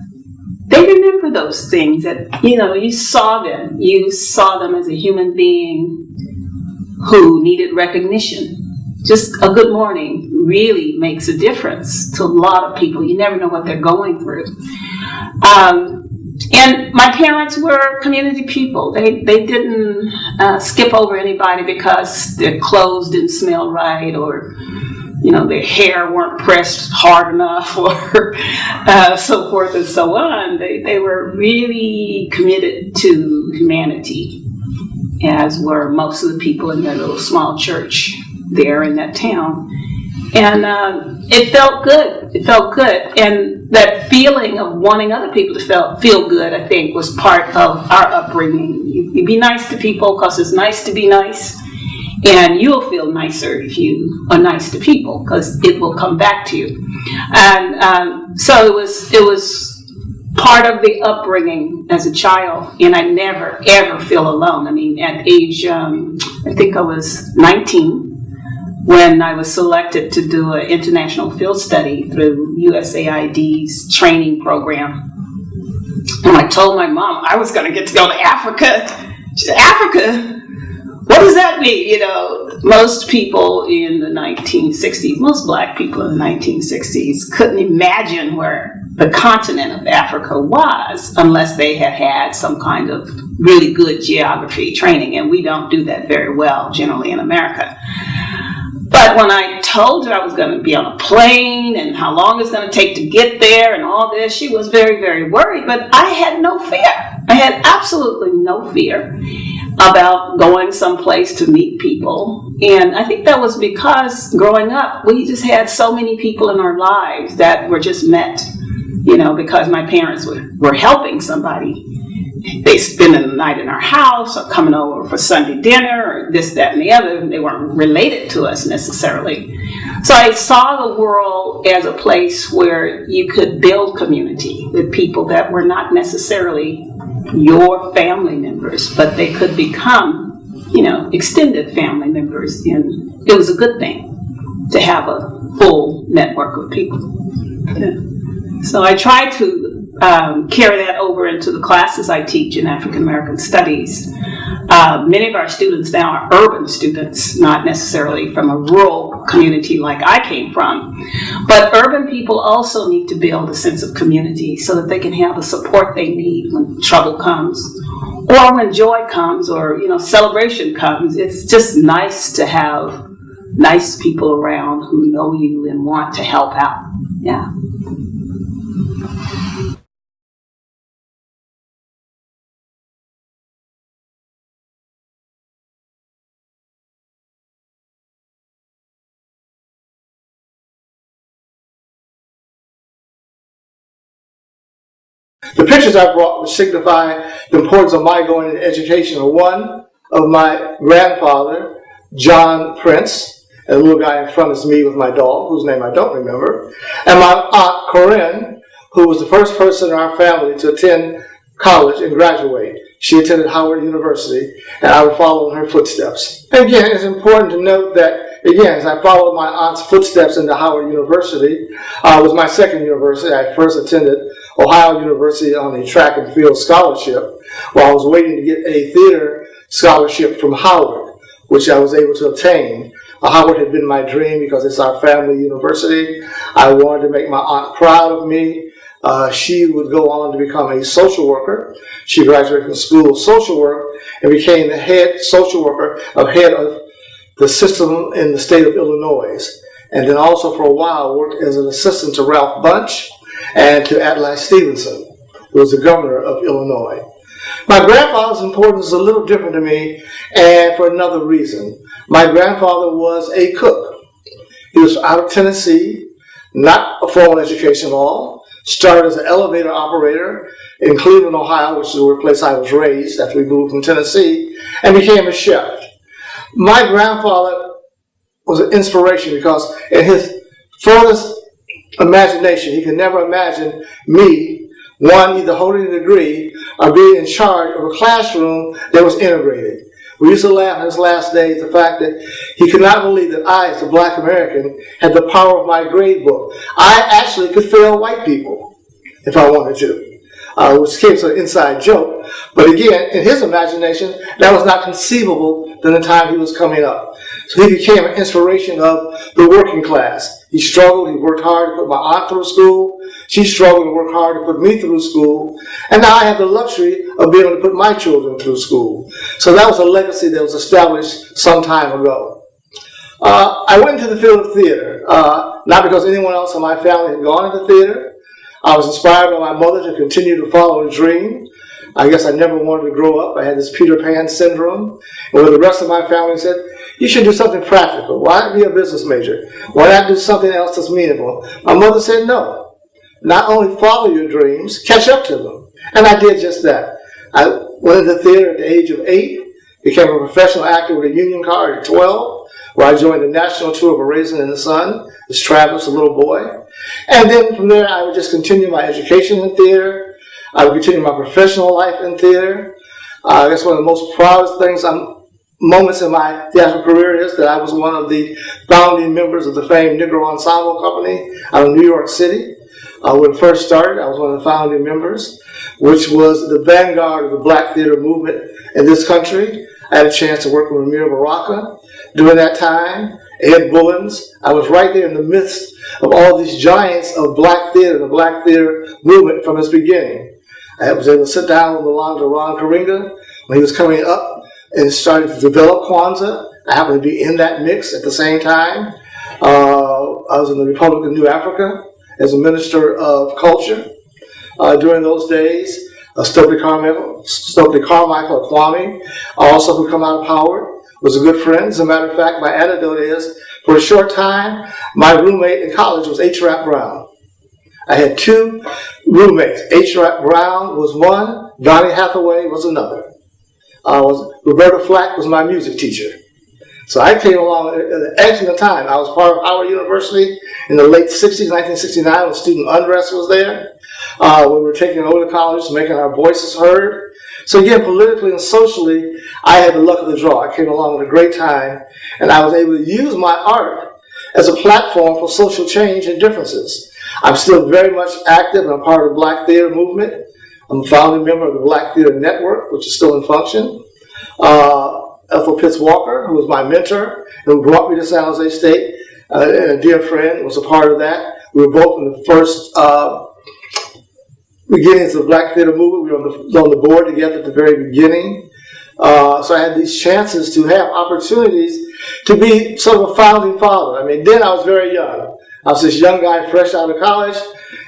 they remember those things that, you saw them. You saw them as a human being who needed recognition. Just a good morning really makes a difference to a lot of people. You never know what they're going through. And my parents were community people. They didn't skip over anybody because their clothes didn't smell right, or their hair weren't pressed hard enough, or so forth and so on. They were really committed to humanity, as were most of the people in that little small church there in that town. And it felt good. It felt good. And that feeling of wanting other people to feel good, I think, was part of our upbringing. You be nice to people because it's nice to be nice. And you'll feel nicer if you are nice to people because it will come back to you. And so it was part of the upbringing as a child. And I never, ever feel alone. I mean, at age, I think I was 19, when I was selected to do an international field study through USAID's training program. And I told my mom I was going to get to go to Africa. She said, Africa? What does that mean? Most people in the 1960s, most black people in the 1960s couldn't imagine where the continent of Africa was unless they had had some kind of really good geography training. And we don't do that very well generally in America. But when I told her I was going to be on a plane and how long it's going to take to get there and all this, she was very, very worried. But I had no fear. I had absolutely no fear about going someplace to meet people. And I think that was because growing up, we just had so many people in our lives that were just met, you know, because my parents were helping somebody. They spending the night in our house or coming over for Sunday dinner or this, that, and the other. They weren't related to us necessarily. So I saw the world as a place where you could build community with people that were not necessarily your family members, but they could become, you know, extended family members. And it was a good thing to have a full network of people. Yeah. So I try to carry that over into the classes I teach in African American Studies. Many of our students now are urban students, not necessarily from a rural community like I came from. But urban people also need to build a sense of community so that they can have the support they need when trouble comes, or when joy comes, or, you know, celebration comes. It's just nice to have nice people around who know you and want to help out. Yeah. The pictures I brought which signify the importance of my going into education are one of my grandfather, John Prince, and the little guy in front is me with my dog, whose name I don't remember, and my aunt Corinne, who was the first person in our family to attend college and graduate. She attended Howard University, and I would follow in her footsteps. And again, it's important to note that, again, as I followed my aunt's footsteps into Howard University, was my second university. I first attended Ohio University on a track and field scholarship while I was waiting to get a theater scholarship from Howard, which I was able to obtain. Howard had been my dream because it's our family university. I wanted to make my aunt proud of me. She would go on to become a social worker. She graduated from the School of Social Work and became the head social worker, head of the system in the state of Illinois. And then also for a while worked as an assistant to Ralph Bunche and to Adlai Stevenson, who was the governor of Illinois. My grandfather's importance is a little different to me, and for another reason. My grandfather was a cook. He was out of Tennessee, not a formal education at all. Started as an elevator operator in Cleveland, Ohio, which is the place I was raised after we moved from Tennessee, and became a chef. My grandfather was an inspiration because in his furthest imagination, he could never imagine me, one, either holding a degree or being in charge of a classroom that was integrated. We used to laugh in his last days the fact that he could not believe that I, as a black American, had the power of my grade book. I actually could fail white people if I wanted to, which came to an inside joke. But again, in his imagination, that was not conceivable during the time he was coming up. So he became an inspiration of the working class. He struggled, he worked hard to put my aunt through school. She struggled and worked hard to put me through school. And now I have the luxury of being able to put my children through school. So that was a legacy that was established some time ago. I went into the field of theater, not because anyone else in my family had gone into theater. I was inspired by my mother to continue to follow a dream. I guess I never wanted to grow up. I had this Peter Pan syndrome. And with the rest of my family said, you should do something practical. Why not be a business major? Why not do something else that's meaningful? My mother said no. Not only follow your dreams, catch up to them. And I did just that. I went into theater at the age of 8, became a professional actor with a union card at 12, where I joined the national tour of A Raisin in the Sun as Travis, a little boy. And then from there, I would just continue my education in theater. I would continue my professional life in theater. I guess one of the most proudest moments in my theatrical career is that I was one of the founding members of the famed Negro Ensemble Company out of New York City. When it first started, I was one of the founding members, which was the vanguard of the black theater movement in this country. I had a chance to work with Amir Baraka during that time, Ed Bullens. I was right there in the midst of all these giants of black theater, the black theater movement from its beginning. I was able to sit down with Ron Karinga when he was coming up and started to develop Kwanzaa. I happened to be in that mix at the same time. I was in the Republic of New Africa as a minister of culture during those days. Stokely Carmichael Kwame, also who come out of Howard, was a good friend. As a matter of fact, my anecdote is, for a short time, my roommate in college was H. Rap Brown. I had two roommates. H. Rap Brown was one, Donnie Hathaway was another. Roberta Flack was my music teacher. So I came along at an excellent time. I was part of Howard University in the late 60s, 1969, when student unrest was there. We were taking over the college, making our voices heard. So again, politically and socially, I had the luck of the draw. I came along at a great time, and I was able to use my art as a platform for social change and differences. I'm still very much active and I'm part of the Black Theater movement. I'm a founding member of the Black Theater Network, which is still in function. Ethel Pitts Walker, who was my mentor, who brought me to San Jose State, and a dear friend, was a part of that. We were both in the first beginnings of the Black Theater movement. We were on the board together at the very beginning. So I had these chances to have opportunities to be sort of a founding father. I mean, then I was very young. I was this young guy fresh out of college,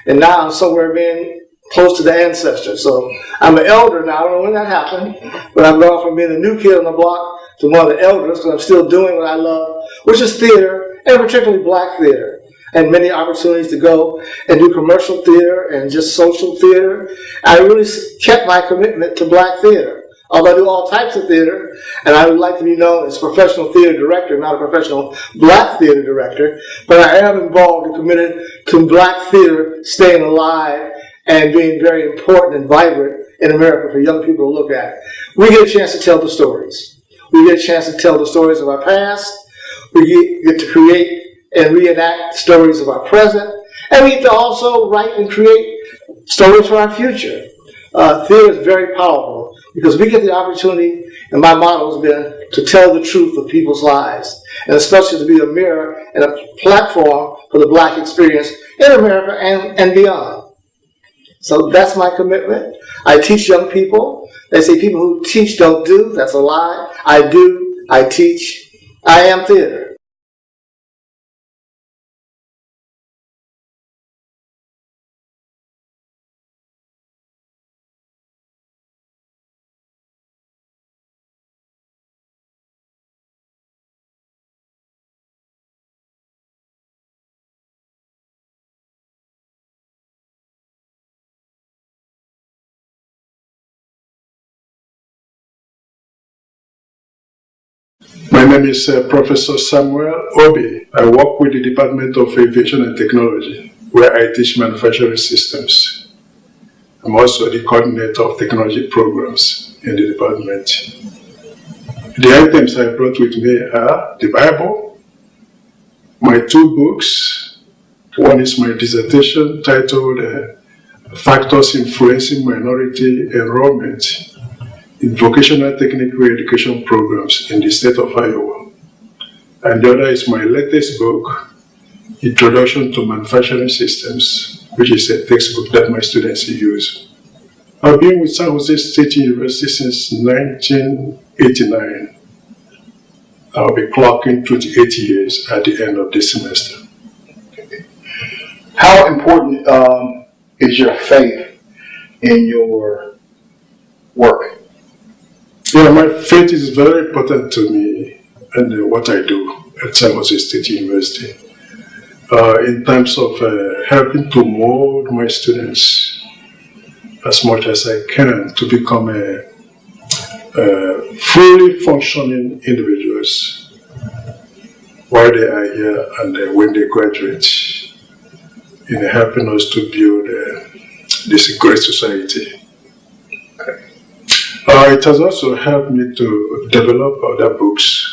and now I'm somewhere being close to the ancestors. So I'm an elder now. I don't know when that happened, but I've gone from being a new kid on the block to one of the elders, because I'm still doing what I love, which is theater, and particularly Black theater. And many opportunities to go and do commercial theater and just social theater. I really kept my commitment to Black theater. Although I do all types of theater, and I would like to be known as a professional theater director, not a professional Black theater director, but I am involved and committed to Black theater staying alive and being very important and vibrant in America for young people to look at. We get a chance to tell the stories. We get a chance to tell the stories of our past. We get to create and reenact stories of our present. And we get to also write and create stories for our future. Theater is very powerful because we get the opportunity, and my motto has been to tell the truth of people's lives, and especially to be a mirror and a platform for the Black experience in America and beyond. So that's my commitment. I teach young people. They say people who teach don't do. That's a lie. I do. I teach. I am theater. My name is Professor Samuel Obi. I work with the Department of Aviation and Technology, where I teach manufacturing systems. I'm also the coordinator of technology programs in the department. The items I brought with me are the Bible, my two books. One is my dissertation titled Factors Influencing Minority Enrollment in Vocational Technical Education Programs in the state of Iowa. And the other is my latest book, Introduction to Manufacturing Systems, which is a textbook that my students use. I've been with San Jose State University since 1989. I'll be clocking 28 years at the end of this semester. How important is your faith in your work? Yeah, my faith is very important to me and what I do at San Jose State University. In terms of helping to mold my students as much as I can to become fully functioning individuals while they are here and when they graduate, in helping us to build this great society. It has also helped me to develop other books.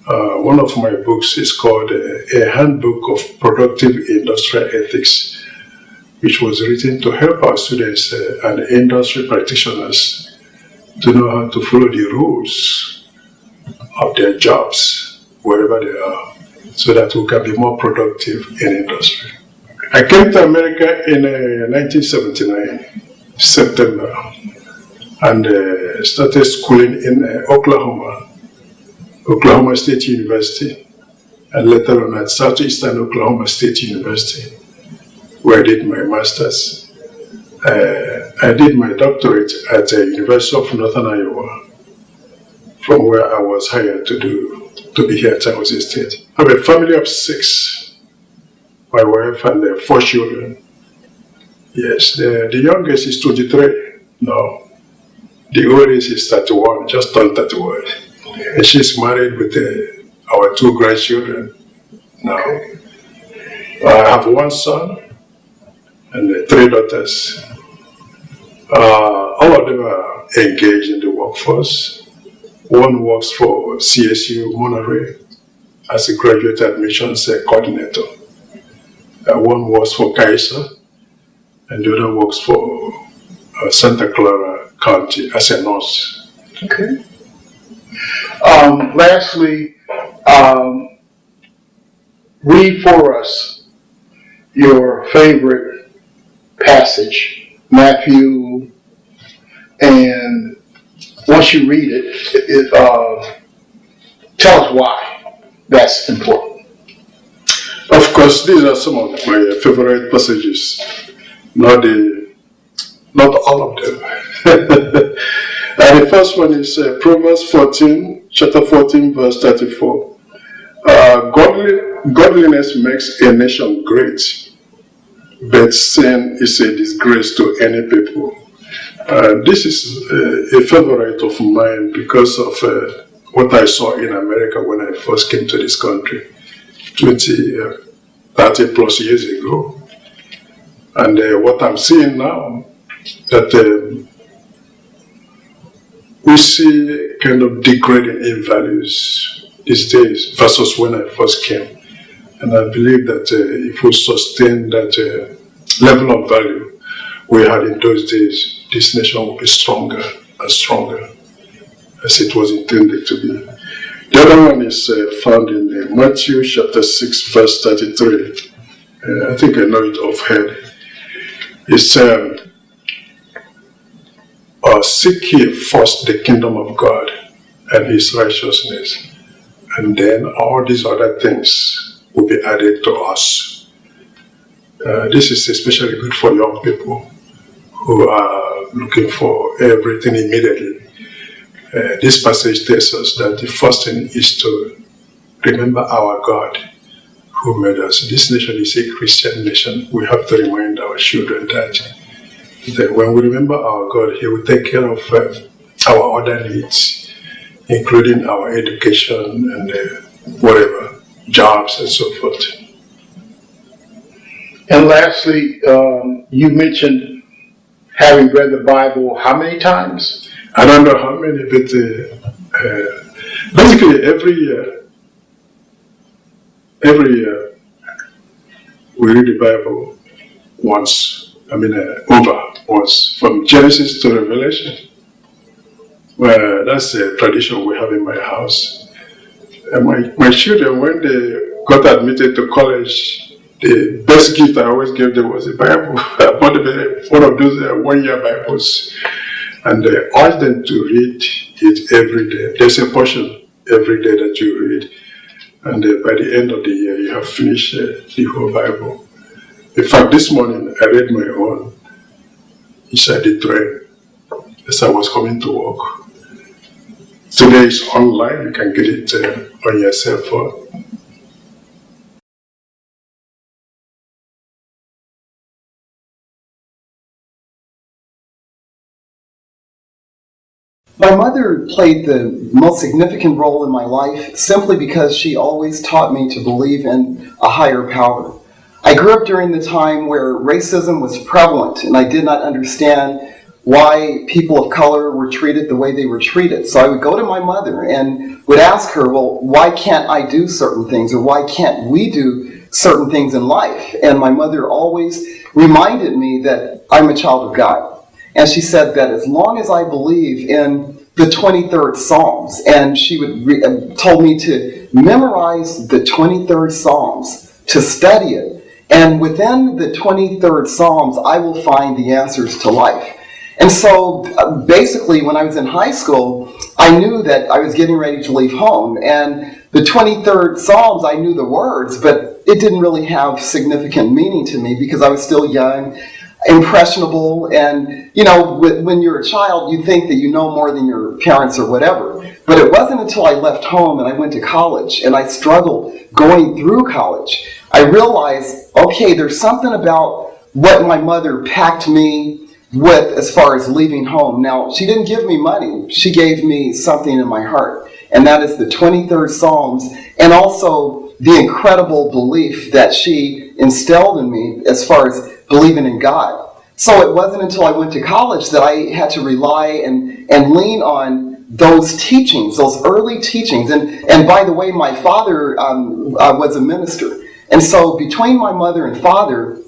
One of my books is called A Handbook of Productive Industrial Ethics, which was written to help our students and industry practitioners to know how to follow the rules of their jobs, wherever they are, so that we can be more productive in industry. I came to America in 1979, September, and started schooling in Oklahoma. Oklahoma State University, and later on at Southeastern Oklahoma State University, where I did my master's. I did my doctorate at the University of Northern Iowa, from where I was hired to be here at San José State. I have a family of 6, my wife and 4 children. Yes, the youngest is 23 now. The oldest is 31, just turned 31. And she's married with our 2 grandchildren now. I have 1 son and 3 daughters. All of them are engaged in the workforce. One works for CSU Monterey as a graduate admissions coordinator. One works for Kaiser, and the other works for Santa Clara County as a nurse. Okay. Lastly, read for us your favorite passage, Matthew, and once you read it, tell us why that's important. Of course, these are some of my favorite passages, not all of them. And the first one is Proverbs 14, chapter 14, verse 34. Godliness makes a nation great, but sin is a disgrace to any people. This is a favorite of mine because of what I saw in America when I first came to this country 30 plus years ago. And what I'm seeing now, that we see kind of degrading in values these days versus when I first came. And I believe that if we sustain that level of value we had in those days, this nation will be stronger and stronger as it was intended to be. The other one is found in Matthew chapter 6, verse 33. I think I know it offhand. It's seek ye first the kingdom of God and his righteousness, and then all these other things will be added to us. This is especially good for young people who are looking for everything immediately. This passage tells us that the first thing is to remember our God who made us. This nation is a Christian nation. We have to remind our children that when we remember our God, he will take care of our other needs, including our education and whatever, jobs and so forth. And lastly, you mentioned having read the Bible how many times? I don't know how many, but basically every year we read the Bible once. Over once, from Genesis to Revelation. Well, that's a tradition we have in my house. And my children, when they got admitted to college, the best gift I always gave them was a Bible. I bought them one of those 1-year Bibles. And I asked them to read it every day. There's a portion every day that you read. And by the end of the year, you have finished the whole Bible. In fact, this morning I read my own inside the train as I was coming to work. Today is online, you can get it on your cell phone. My mother played the most significant role in my life simply because she always taught me to believe in a higher power. I grew up during the time where racism was prevalent, and I did not understand why people of color were treated the way they were treated. So I would go to my mother and would ask her, well, why can't I do certain things, or why can't we do certain things in life? And my mother always reminded me that I'm a child of God. And she said that as long as I believe in the 23rd Psalms, and she would told me to memorize the 23rd Psalms, to study it, and within the 23rd Psalms, I will find the answers to life. And so basically when I was in high school, I knew that I was getting ready to leave home. And the 23rd Psalms, I knew the words, but it didn't really have significant meaning to me because I was still young, impressionable, and when you're a child, you think that you know more than your parents or whatever. But it wasn't until I left home and I went to college and I struggled going through college, I realized, okay, there's something about what my mother packed me with as far as leaving home. Now, she didn't give me money. She gave me something in my heart, and that is the 23rd Psalms, and also the incredible belief that she instilled in me as far as believing in God. So it wasn't until I went to college that I had to rely and lean on those teachings, those early teachings. And by the way, my father was a minister. And so between my mother and father,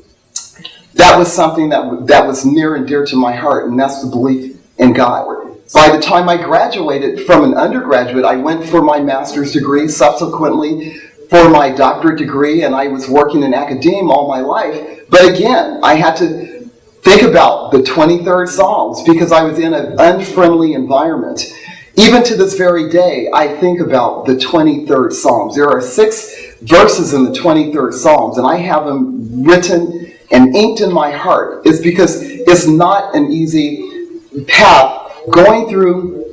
that was something that was near and dear to my heart, and that's the belief in God. By the time I graduated from an undergraduate, I went for my master's degree, subsequently for my doctorate degree, and I was working in academia all my life. But again, I had to think about the 23rd Psalms because I was in an unfriendly environment. Even to this very day, I think about the 23rd Psalms. There are 6 verses in the 23rd Psalms, and I have them written and inked in my heart. It's because it's not an easy path going through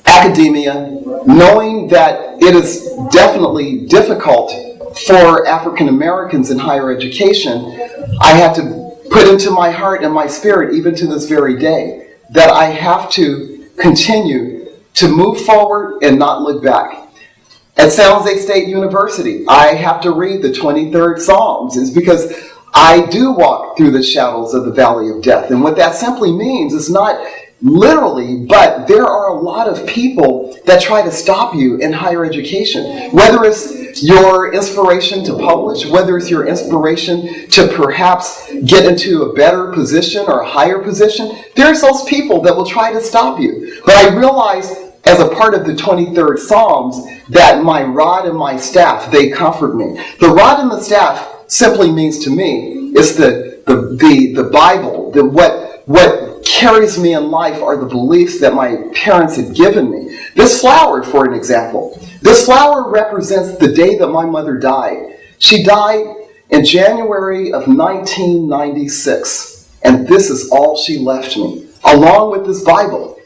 academia, knowing that it is definitely difficult for African Americans in higher education. I had to put into my heart and my spirit, even to this very day, that I have to continue to move forward and not look back. At San José State University, I have to read the 23rd Psalms. It's because I do walk through the shadows of the valley of death. And what that simply means is not literally, but there are a lot of people that try to stop you in higher education. Whether it's your inspiration to publish, whether it's your inspiration to perhaps get into a better position or a higher position, there's those people that will try to stop you. But I realized as a part of the 23rd Psalms that my rod and my staff, they comfort me. The rod and the staff simply means to me, it's the Bible, what carries me in life are the beliefs that my parents had given me. This flower, for an example, this flower represents the day that my mother died. She died in January of 1996, and this is all she left me, along with this Bible.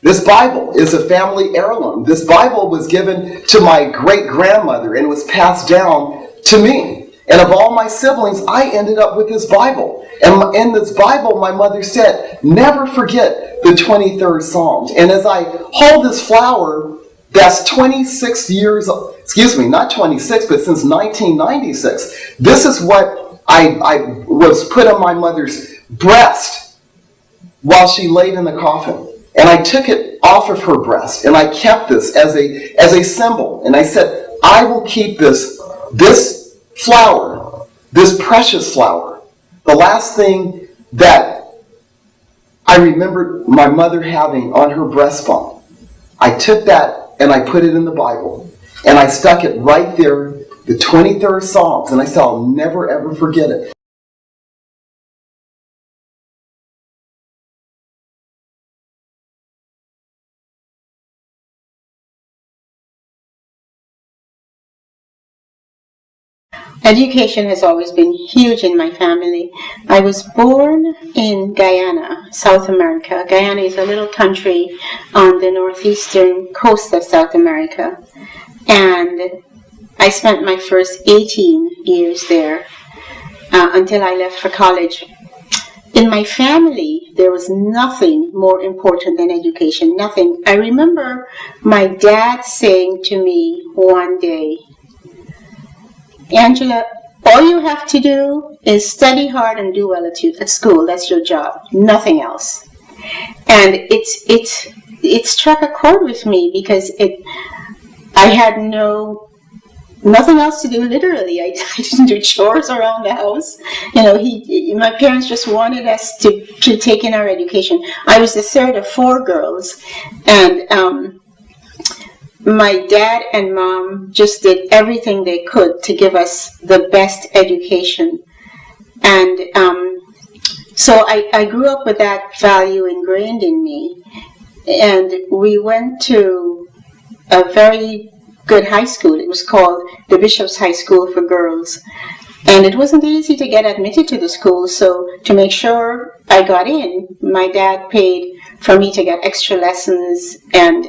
This Bible is a family heirloom. This Bible was given to my great-grandmother and was passed down to me. And of all my siblings, I ended up with this Bible. And in this Bible, my mother said, never forget the 23rd Psalms. And as I hold this flower, that's 26 years, not 26, but since 1996, this is what I was put on my mother's breast while she laid in the coffin. And I took it off of her breast, and I kept this as a symbol. And I said, I will keep this flower, this precious flower. The last thing that I remembered my mother having on her breastbone, I took that and I put it in the Bible. And I stuck it right there, the 23rd Psalms. And I said, I'll never ever forget it. Education has always been huge in my family. I was born in Guyana, South America. Guyana is a little country on the northeastern coast of South America. And I spent my first 18 years there until I left for college. In my family, there was nothing more important than education, nothing. I remember my dad saying to me one day, Angela, all you have to do is study hard and do well at school. That's your job. Nothing else. And it struck a chord with me because I had nothing else to do. Literally, I didn't do chores around the house. My parents just wanted us to take in our education. I was the third of 4 girls, and my dad and mom just did everything they could to give us the best education. And So I grew up with that value ingrained in me. And we went to a very good high school. It was called the Bishop's High School for Girls. And it wasn't easy to get admitted to the school, so to make sure I got in, my dad paid for me to get extra lessons, and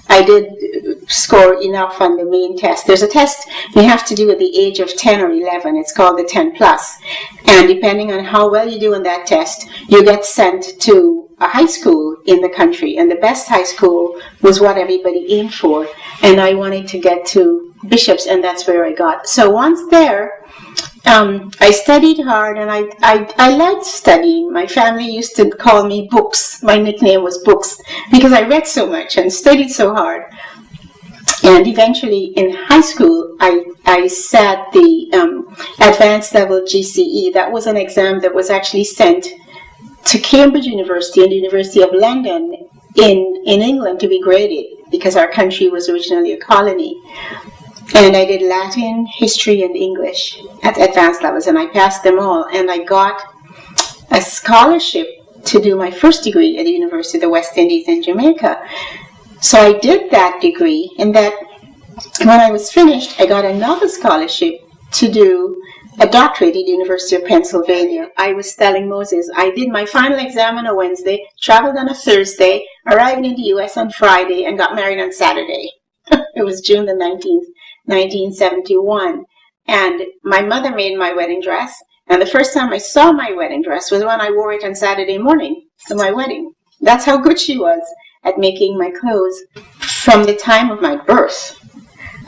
I did score enough on the main test. There's a test you have to do at the age of 10 or 11. It's called the 10 plus. And depending on how well you do on that test, you get sent to a high school in the country. And the best high school was what everybody aimed for. And I wanted to get to Bishop's, and that's where I got. So once there, I studied hard, and I liked studying. My family used to call me Books. My nickname was Books because I read so much and studied so hard. And eventually in high school, I sat the advanced level GCE. That was an exam that was actually sent to Cambridge University and the University of London in England to be graded because our country was originally a colony. And I did Latin, history, and English at advanced levels, and I passed them all. And I got a scholarship to do my first degree at the University of the West Indies in Jamaica. So I did that degree, and that when I was finished, I got another scholarship to do a doctorate at the University of Pennsylvania. I was telling Moses, I did my final exam on a Wednesday, traveled on a Thursday, arrived in the U.S. on Friday, and got married on Saturday. It was June the 19th. 1971, and my mother made my wedding dress, and the first time I saw my wedding dress was when I wore it on Saturday morning to my wedding. That's how good she was at making my clothes. From the time of my birth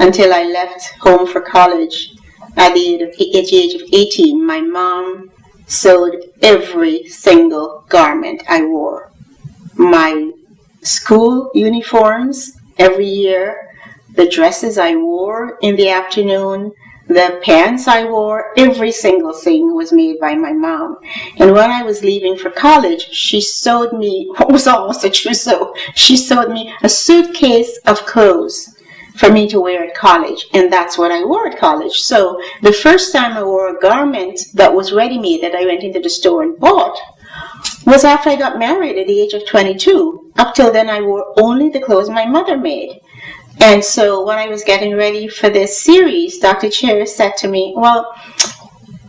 until I left home for college at the age of 18, my mom sewed every single garment I wore. My school uniforms every year, the dresses I wore in the afternoon, the pants I wore, every single thing was made by my mom. And when I was leaving for college, she sewed me, what was almost a trousseau, she sewed me a suitcase of clothes for me to wear at college. And that's what I wore at college. So the first time I wore a garment that was ready-made that I went into the store and bought was after I got married at the age of 22. Up till then, I wore only the clothes my mother made. And so when I was getting ready for this series, Dr. Cherry said to me, well,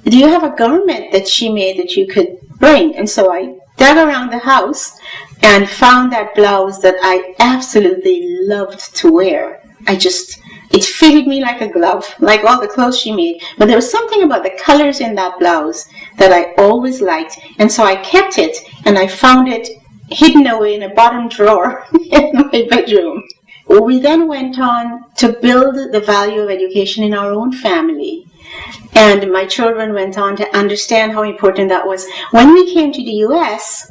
do you have a garment that she made that you could bring? And so I dug around the house and found that blouse that I absolutely loved to wear. It fitted me like a glove, like all the clothes she made. But there was something about the colors in that blouse that I always liked. And so I kept it, and I found it hidden away in a bottom drawer in my bedroom. We then went on to build the value of education in our own family. And my children went on to understand how important that was. When we came to the U.S.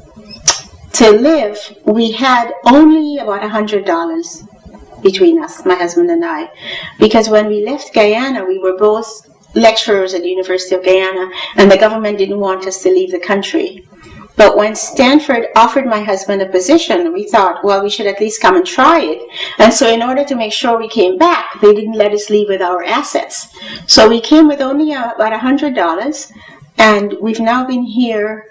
to live, we had only about $100 between us, my husband and I. Because when we left Guyana, we were both lecturers at the University of Guyana, and the government didn't want us to leave the country. But when Stanford offered my husband a position, we thought, well, we should at least come and try it. And so in order to make sure we came back, they didn't let us leave with our assets. So we came with only about $100, and we've now been here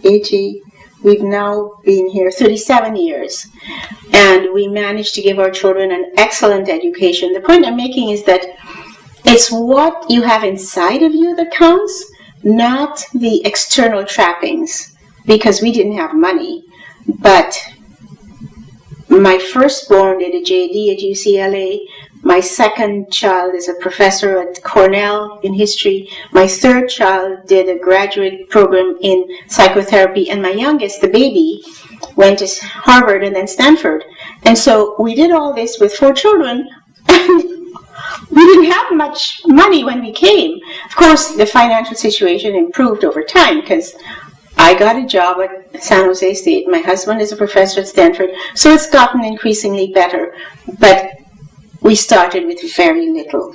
80, we've now been here 37 years. And we managed to give our children an excellent education. The point I'm making is that it's what you have inside of you that counts, not the external trappings, because we didn't have money. But my firstborn did a JD at UCLA. My second child is a professor at Cornell in history. My third child did a graduate program in psychotherapy. And my youngest, the baby, went to Harvard and then Stanford. And so we did all this with 4 children. We didn't have much money when we came. Of course, the financial situation improved over time because I got a job at San José State. My husband is a professor at Stanford, so it's gotten increasingly better. But we started with very little.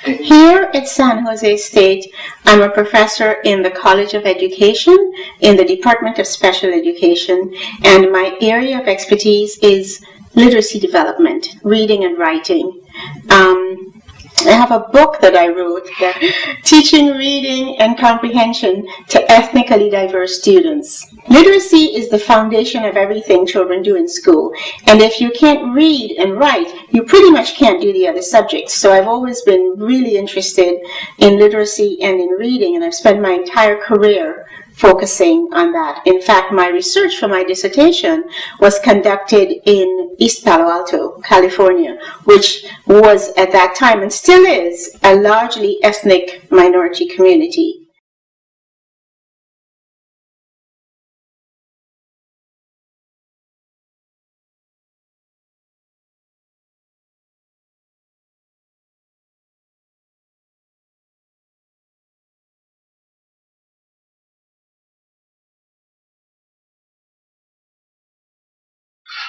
Here at San José State, I'm a professor in the College of Education, in the Department of Special Education, and my area of expertise is literacy development, reading and writing. I have a book that I wrote, Teaching Reading and Comprehension to Ethnically Diverse Students. Literacy is the foundation of everything children do in school. And if you can't read and write, you pretty much can't do the other subjects. So I've always been really interested in literacy and in reading, and I've spent my entire career focusing on that. In fact, my research for my dissertation was conducted in East Palo Alto, California, which was at that time and still is a largely ethnic minority community.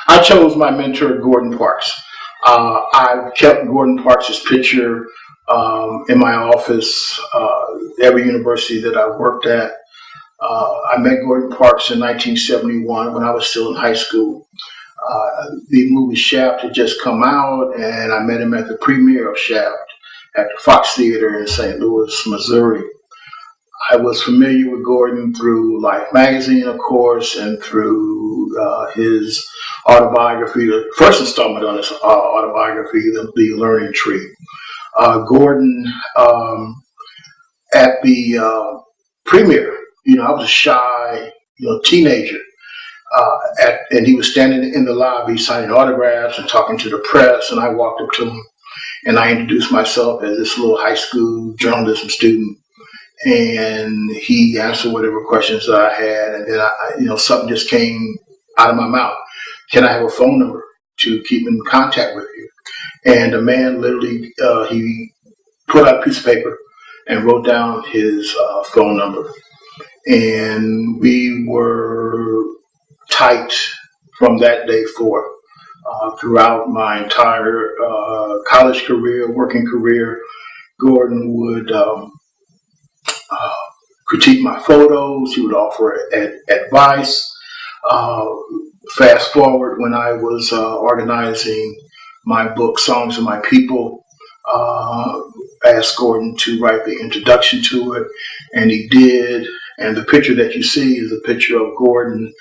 I chose my mentor, Gordon Parks. I've kept Gordon Parks' picture in my office, every university that I worked at. I met Gordon Parks in 1971 when I was still in high school. The movie Shaft had just come out, and I met him at the premiere of Shaft at the Fox Theater in St. Louis, Missouri. I was familiar with Gordon through Life magazine, of course, and through his autobiography, the first installment on his autobiography, The Learning Tree. Gordon, at the premiere, I was a shy, teenager, and he was standing in the lobby signing autographs and talking to the press, and I walked up to him, and I introduced myself as this little high school journalism student. And he answered whatever questions that I had, and then something just came out of my mouth. Can I have a phone number to keep in contact with you? And the man literally, he put out a piece of paper and wrote down his phone number. And we were tight from that day forth. Throughout my entire college career, working career, Gordon would critique my photos. He would offer advice. Fast forward when I was organizing my book, Songs of My People, asked Gordon to write the introduction to it, and he did. And the picture that you see is a picture of Gordon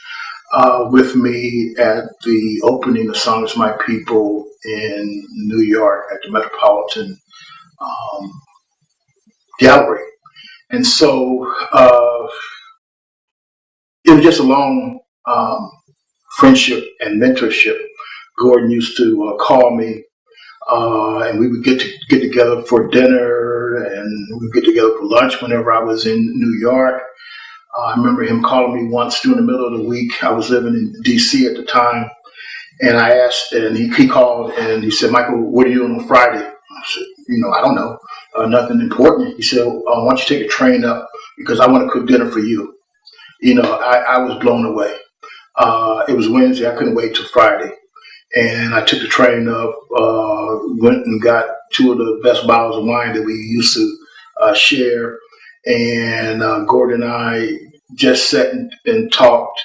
with me at the opening of Songs of My People in New York at the Metropolitan Gallery. And so it was just a long friendship and mentorship. Gordon used to call me, and we would get together for dinner, and we would get together for lunch whenever I was in New York. I remember him calling me once during the middle of the week. I was living in D.C. at the time, and I asked, and he called, and he said, "Michael, what are you doing on Friday?" I said, I don't know, nothing important. He said, why don't you take a train up, because I want to cook dinner for you. I was blown away. It was Wednesday. I couldn't wait till Friday. And I took the train up, went and got 2 of the best bottles of wine that we used to share. And Gordon and I just sat and talked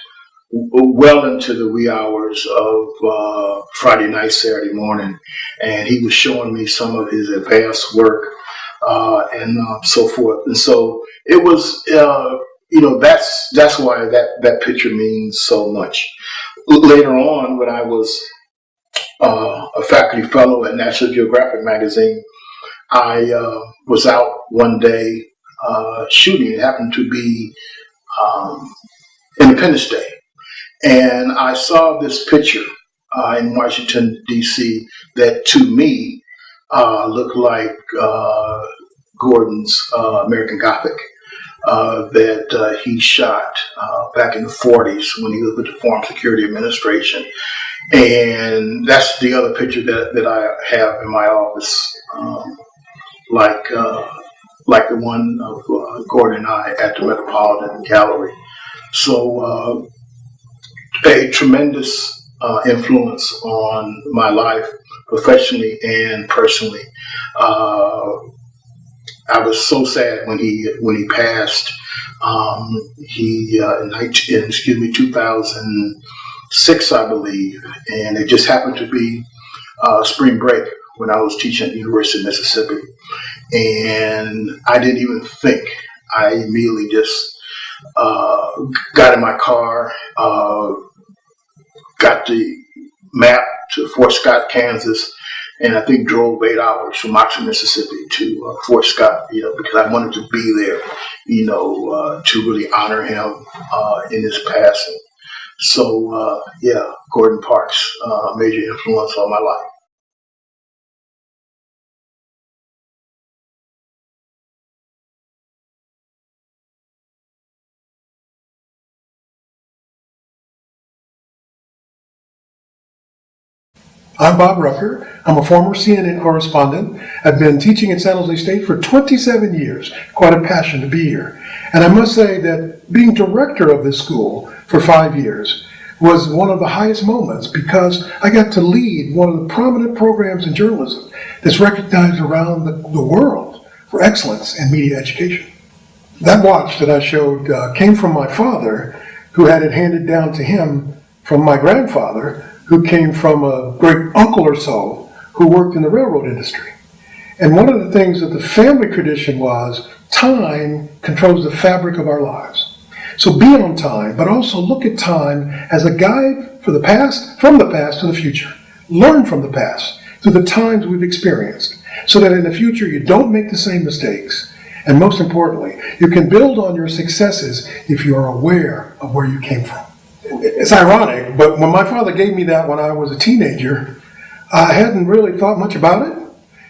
well into the wee hours of Friday night, Saturday morning. And he was showing me some of his advanced work and so forth. And so it was, that's why that picture means so much. Later on, when I was a faculty fellow at National Geographic magazine, I was out one day shooting. It happened to be Independence Day. And I saw this picture in Washington, D.C. that to me looked like Gordon's American Gothic that he shot back in the 40s when he was with the Foreign Security Administration. And that's the other picture that I have in my office, like the one of Gordon and I at the Metropolitan Gallery. So a tremendous influence on my life, professionally and personally. I was so sad when he passed. In 2006, I believe, and it just happened to be spring break when I was teaching at the University of Mississippi. And I didn't even think. I immediately just got in my car, got the map to Fort Scott, Kansas, and I think drove 8 hours from Oxford, Mississippi to Fort Scott, because I wanted to be there, to really honor him in his passing. So, Gordon Parks, major influence on my life. I'm Bob Rucker. I'm a former CNN correspondent. I've been teaching at San José State for 27 years. Quite a passion to be here. And I must say that being director of this school for 5 years was one of the highest moments because I got to lead one of the prominent programs in journalism that's recognized around the world for excellence in media education. That watch that I showed came from my father, who had it handed down to him from my grandfather, who came from a great uncle or so who worked in the railroad industry. And one of the things that the family tradition was, time controls the fabric of our lives. So be on time, but also look at time as a guide for the past, from the past to the future. Learn from the past through the times we've experienced, so that in the future you don't make the same mistakes. And most importantly, you can build on your successes if you are aware of where you came from. It's ironic, but when my father gave me that when I was a teenager, I hadn't really thought much about it.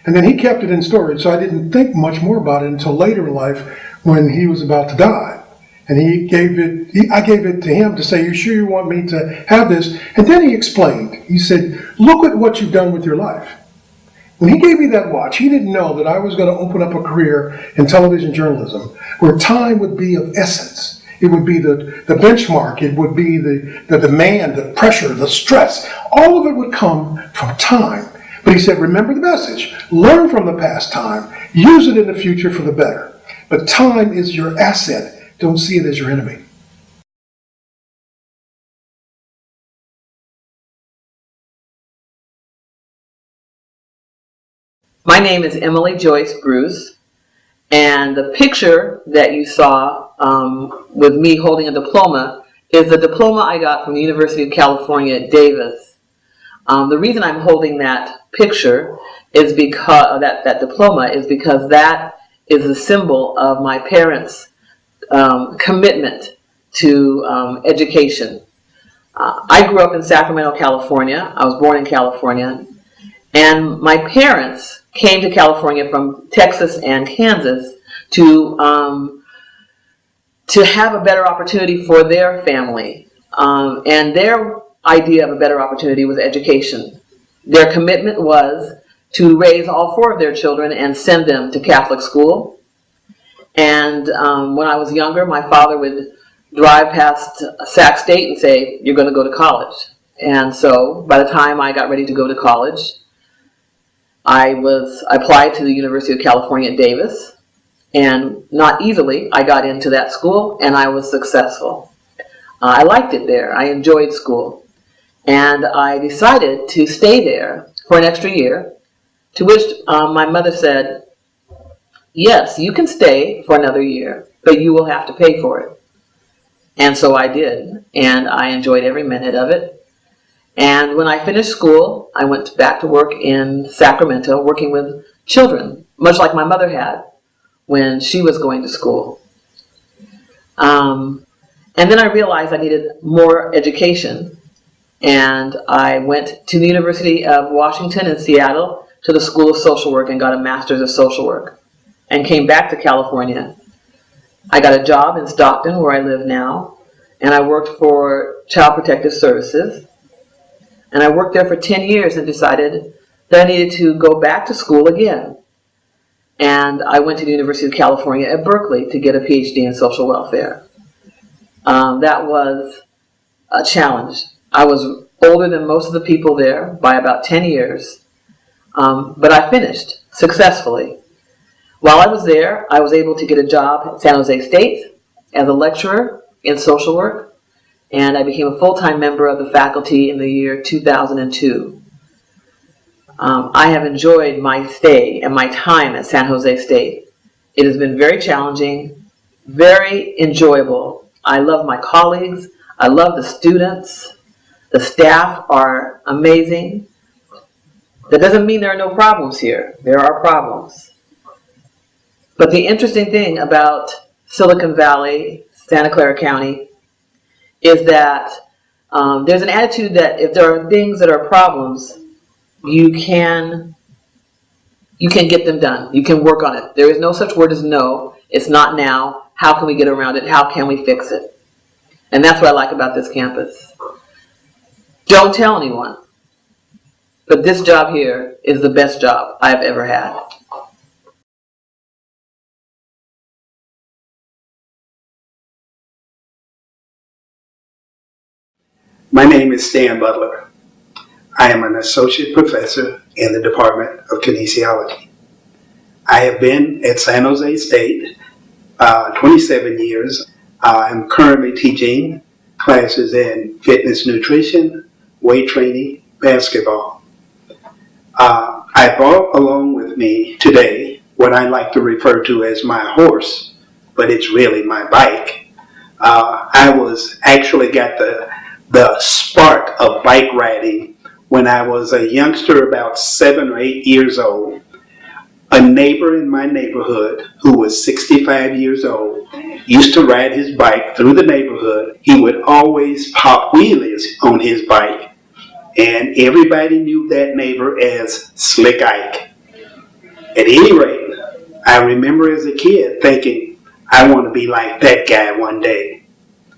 And then he kept it in storage, so I didn't think much more about it until later in life when he was about to die. And I gave it to him to say, "You sure you want me to have this?" And then he explained. He said, "Look at what you've done with your life." When he gave me that watch, he didn't know that I was going to open up a career in television journalism where time would be of essence. It would be the benchmark. It would be the demand, the pressure, the stress. All of it would come from time. But he said, remember the message. Learn from the past time. Use it in the future for the better. But time is your asset. Don't see it as your enemy. My name is Emily Joyce Bruce, and the picture that you saw with me holding a diploma is the diploma I got from the University of California at Davis. The reason I'm holding that picture is because that diploma is because that is a symbol of my parents' commitment to education. I grew up in Sacramento, California. I was born in California, and my parents came to California from Texas and Kansas to have a better opportunity for their family. And their idea of a better opportunity was education. Their commitment was to raise all 4 of their children and send them to Catholic school. And when I was younger, my father would drive past Sac State and say, "You're going to go to college." And so by the time I got ready to go to college, I applied to the University of California at Davis. And not easily, I got into that school, and I was successful. I liked it there. I enjoyed school. And I decided to stay there for an extra year, to which my mother said, "Yes, you can stay for another year, but you will have to pay for it." And so I did, and I enjoyed every minute of it. And when I finished school, I went back to work in Sacramento, working with children, much like my mother had when she was going to school. And then I realized I needed more education, and I went to the University of Washington in Seattle to the School of Social Work and got a Master's of Social Work, and came back to California. I got a job in Stockton, where I live now, and I worked for Child Protective Services. And I worked there for 10 years and decided that I needed to go back to school again. And I went to the University of California at Berkeley to get a PhD in social welfare. That was a challenge. I was older than most of the people there by about 10 years, but I finished successfully. While I was there, I was able to get a job at San José State as a lecturer in social work, and I became a full-time member of the faculty in the year 2002. I have enjoyed my stay and my time at San Jose State. It has been very challenging, very enjoyable. I love my colleagues. I love the students. The staff are amazing. That doesn't mean there are no problems here. There are problems. But the interesting thing about Silicon Valley, Santa Clara County, is that there's an attitude that if there are things that are problems, you can get them done. You can work on it. There is no such word as no. It's not now. How can we get around it? How can we fix it? And that's what I like about this campus. Don't tell anyone. But this job here is the best job I've ever had. My name is Stan Butler. I am an associate professor in the Department of Kinesiology. I have been at San Jose State 27 years. I'm currently teaching classes in fitness nutrition, weight training, basketball. I brought along with me today what I like to refer to as my horse, but it's really my bike. I was actually got the spark of bike riding when I was a youngster, about 7 or 8 years old. A neighbor in my neighborhood who was 65 years old used to ride his bike through the neighborhood. He would always pop wheelies on his bike, and everybody knew that neighbor as Slick Ike. At any rate, I remember as a kid thinking, I want to be like that guy one day.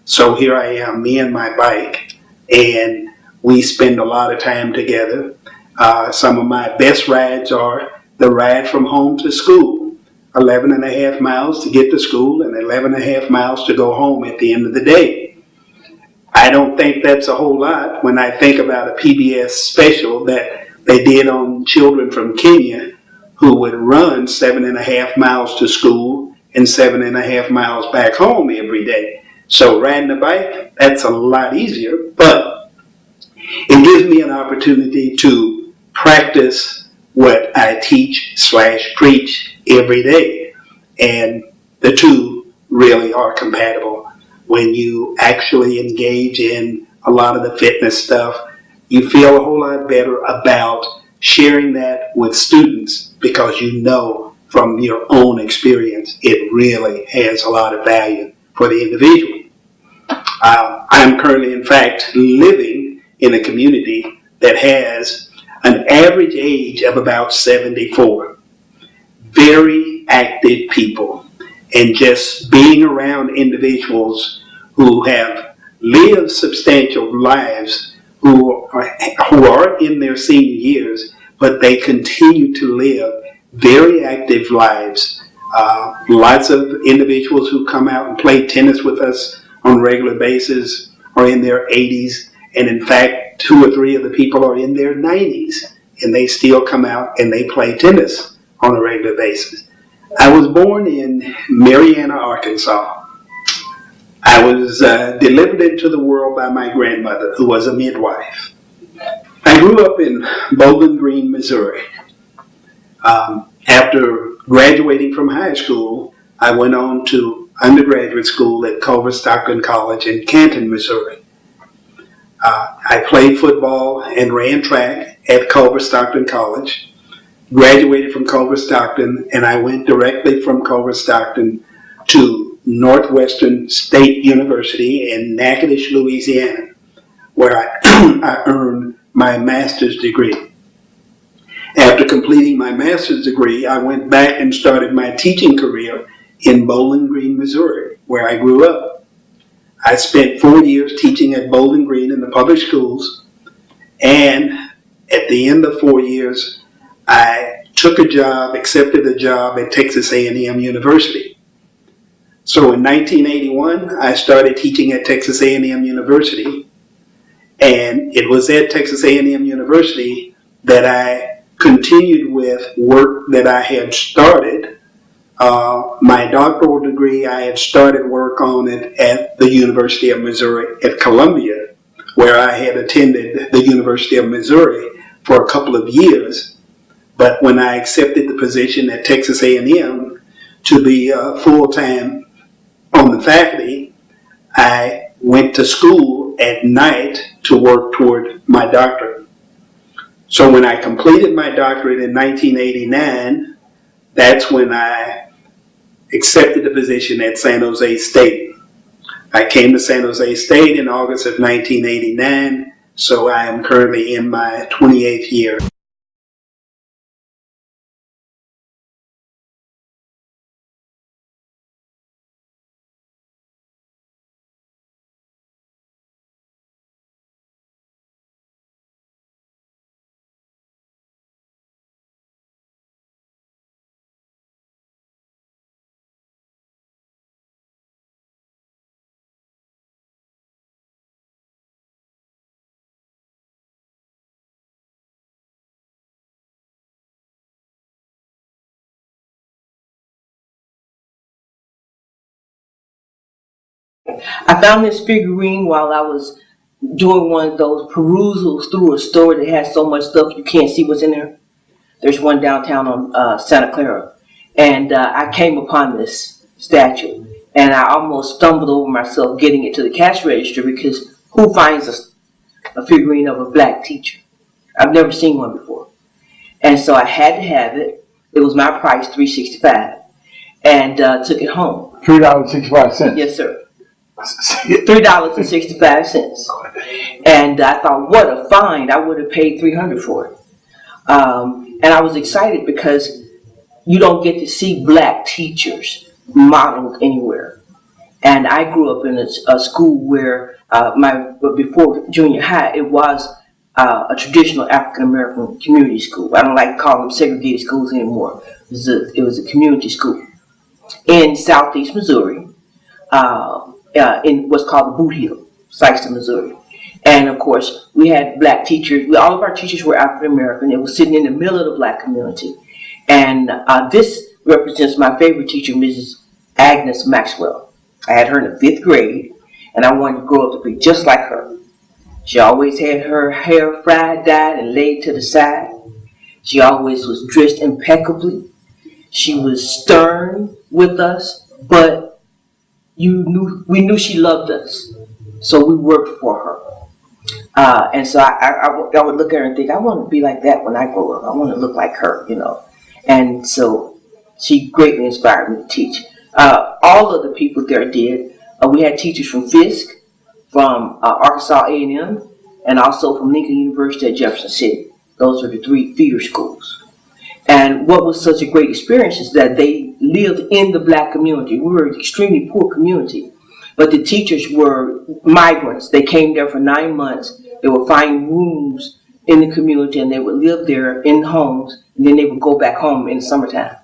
So here I am, me and my bike, and we spend a lot of time together. Some of my best rides are the ride from home to school, 11 and a half miles to get to school and 11 and a half miles to go home at the end of the day. I don't think that's a whole lot when I think about a PBS special that they did on children from Kenya who would run 7.5 miles to school and 7.5 miles back home every day. So riding a bike, that's a lot easier, but it gives me an opportunity to practice what I teach/preach every day. And the two really are compatible. When you actually engage in a lot of the fitness stuff, you feel a whole lot better about sharing that with students because you know from your own experience it really has a lot of value for the individual. I'm currently, in fact, living in a community that has an average age of about 74. Very active people. And just being around individuals who have lived substantial lives, who are in their senior years, but they continue to live very active lives. Lots of individuals who come out and play tennis with us on a regular basis are in their 80s, and in fact 2 or 3 of the people are in their 90s, and they still come out and they play tennis on a regular basis. I was born in Marianna, Arkansas. I was delivered into the world by my grandmother, who was a midwife. I grew up in Bowling Green, Missouri. After graduating from high school, I went on to undergraduate school at Culver Stockton College in Canton, Missouri. I played football and ran track at Culver Stockton College, graduated from Culver Stockton, and I went directly from Culver Stockton to Northwestern State University in Natchitoches, Louisiana, where I earned my master's degree. After completing my master's degree, I went back and started my teaching career in Bowling Green, Missouri, where I grew up. I spent 4 years teaching at Bowling Green in the public schools, and at the end of 4 years, I took a job, accepted a job at Texas A&M University. So in 1981, I started teaching at Texas A&M University, and it was at Texas A&M University that I continued with work that I had started. My doctoral degree, I had started work on it at the University of Missouri at Columbia, where I had attended the University of Missouri for a couple of years. But when I accepted the position at Texas A&M to be full-time on the faculty, I went to school at night to work toward my doctorate. So when I completed my doctorate in 1989, that's when I accepted the position at San José State. I came to San José State in August of 1989, so I am currently in my 28th year. I found this figurine while I was doing one of those perusals through a store that has so much stuff you can't see what's in there. There's one downtown on Santa Clara. And I came upon this statue. And I almost stumbled over myself getting it to the cash register, because who finds a figurine of a black teacher? I've never seen one before. And so I had to have it. It was my price, $3.65, and took it home. $3.65. Yes, sir. $3.65. And I thought, what a find. I would have paid $300 for it. And I was excited because you don't get to see black teachers modeled anywhere. And I grew up in a school where before junior high, it was a traditional African American community school. I don't like to call them segregated schools anymore. It was a community school in southeast Missouri, in what's called the Boot Heel, Sikeston, Missouri. And of course, we had black teachers. All of our teachers were African American. It was sitting in the middle of the black community. And this represents my favorite teacher, Mrs. Agnes Maxwell. I had her in the 5th grade, and I wanted to grow up to be just like her. She always had her hair fried, dyed, and laid to the side. She always was dressed impeccably. She was stern with us, we knew she loved us, so we worked for her. And so I would look at her and think, I want to be like that when I grow up. I want to look like her, you know. And so she greatly inspired me to teach. All of the people there did. We had teachers from Fisk, from Arkansas A&M, and also from Lincoln University at Jefferson City. Those are the 3 feeder schools. And what was such a great experience is that they lived in the black community. We were an extremely poor community, but the teachers were migrants. They came there for 9 months. They would find rooms in the community, and they would live there in homes, and then they would go back home in the summertime.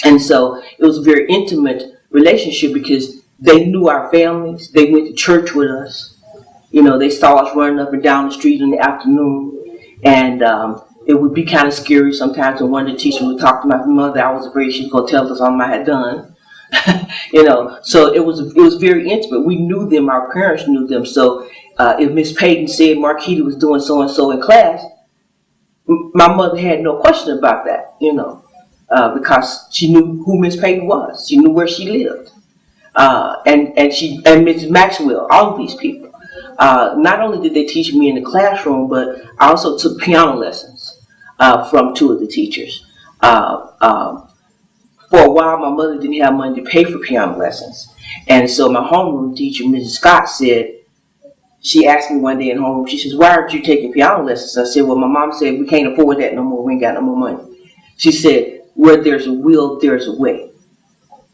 And so it was a very intimate relationship because they knew our families. They went to church with us. You know, they saw us running up and down the street in the afternoon, and it would be kind of scary sometimes when one of the teachers would talk to my mother. I was afraid she was going to tell us something I had done. You know, so it was very intimate. We knew them. Our parents knew them. So if Miss Payton said Marquita was doing so and so in class, my mother had no question about that. You know, because she knew who Miss Payton was. She knew where she lived, and Mrs. Maxwell. All of these people. Not only did they teach me in the classroom, but I also took piano lessons from 2 of the teachers. For a while, my mother didn't have money to pay for piano lessons. And so my homeroom teacher, Mrs. Scott, she asked me one day in homeroom, she says, why aren't you taking piano lessons? I said, well, my mom said, we can't afford that no more. We ain't got no more money. She said, where there's a will, there's a way.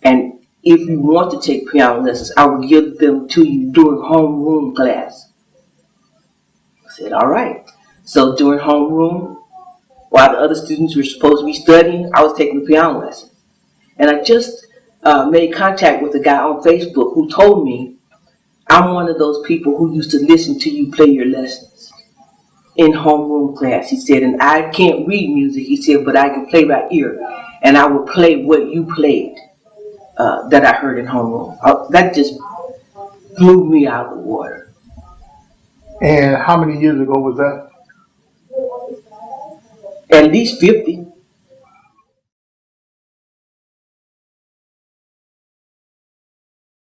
And if you want to take piano lessons, I will give them to you during homeroom class. I said, all right. So during homeroom, while the other students were supposed to be studying, I was taking the piano lesson. And I just made contact with a guy on Facebook who told me, I'm one of those people who used to listen to you play your lessons in homeroom class. He said, and I can't read music, he said, but I can play by ear. And I would play what you played that I heard in homeroom. That just blew me out of the water. And how many years ago was that? at least 50.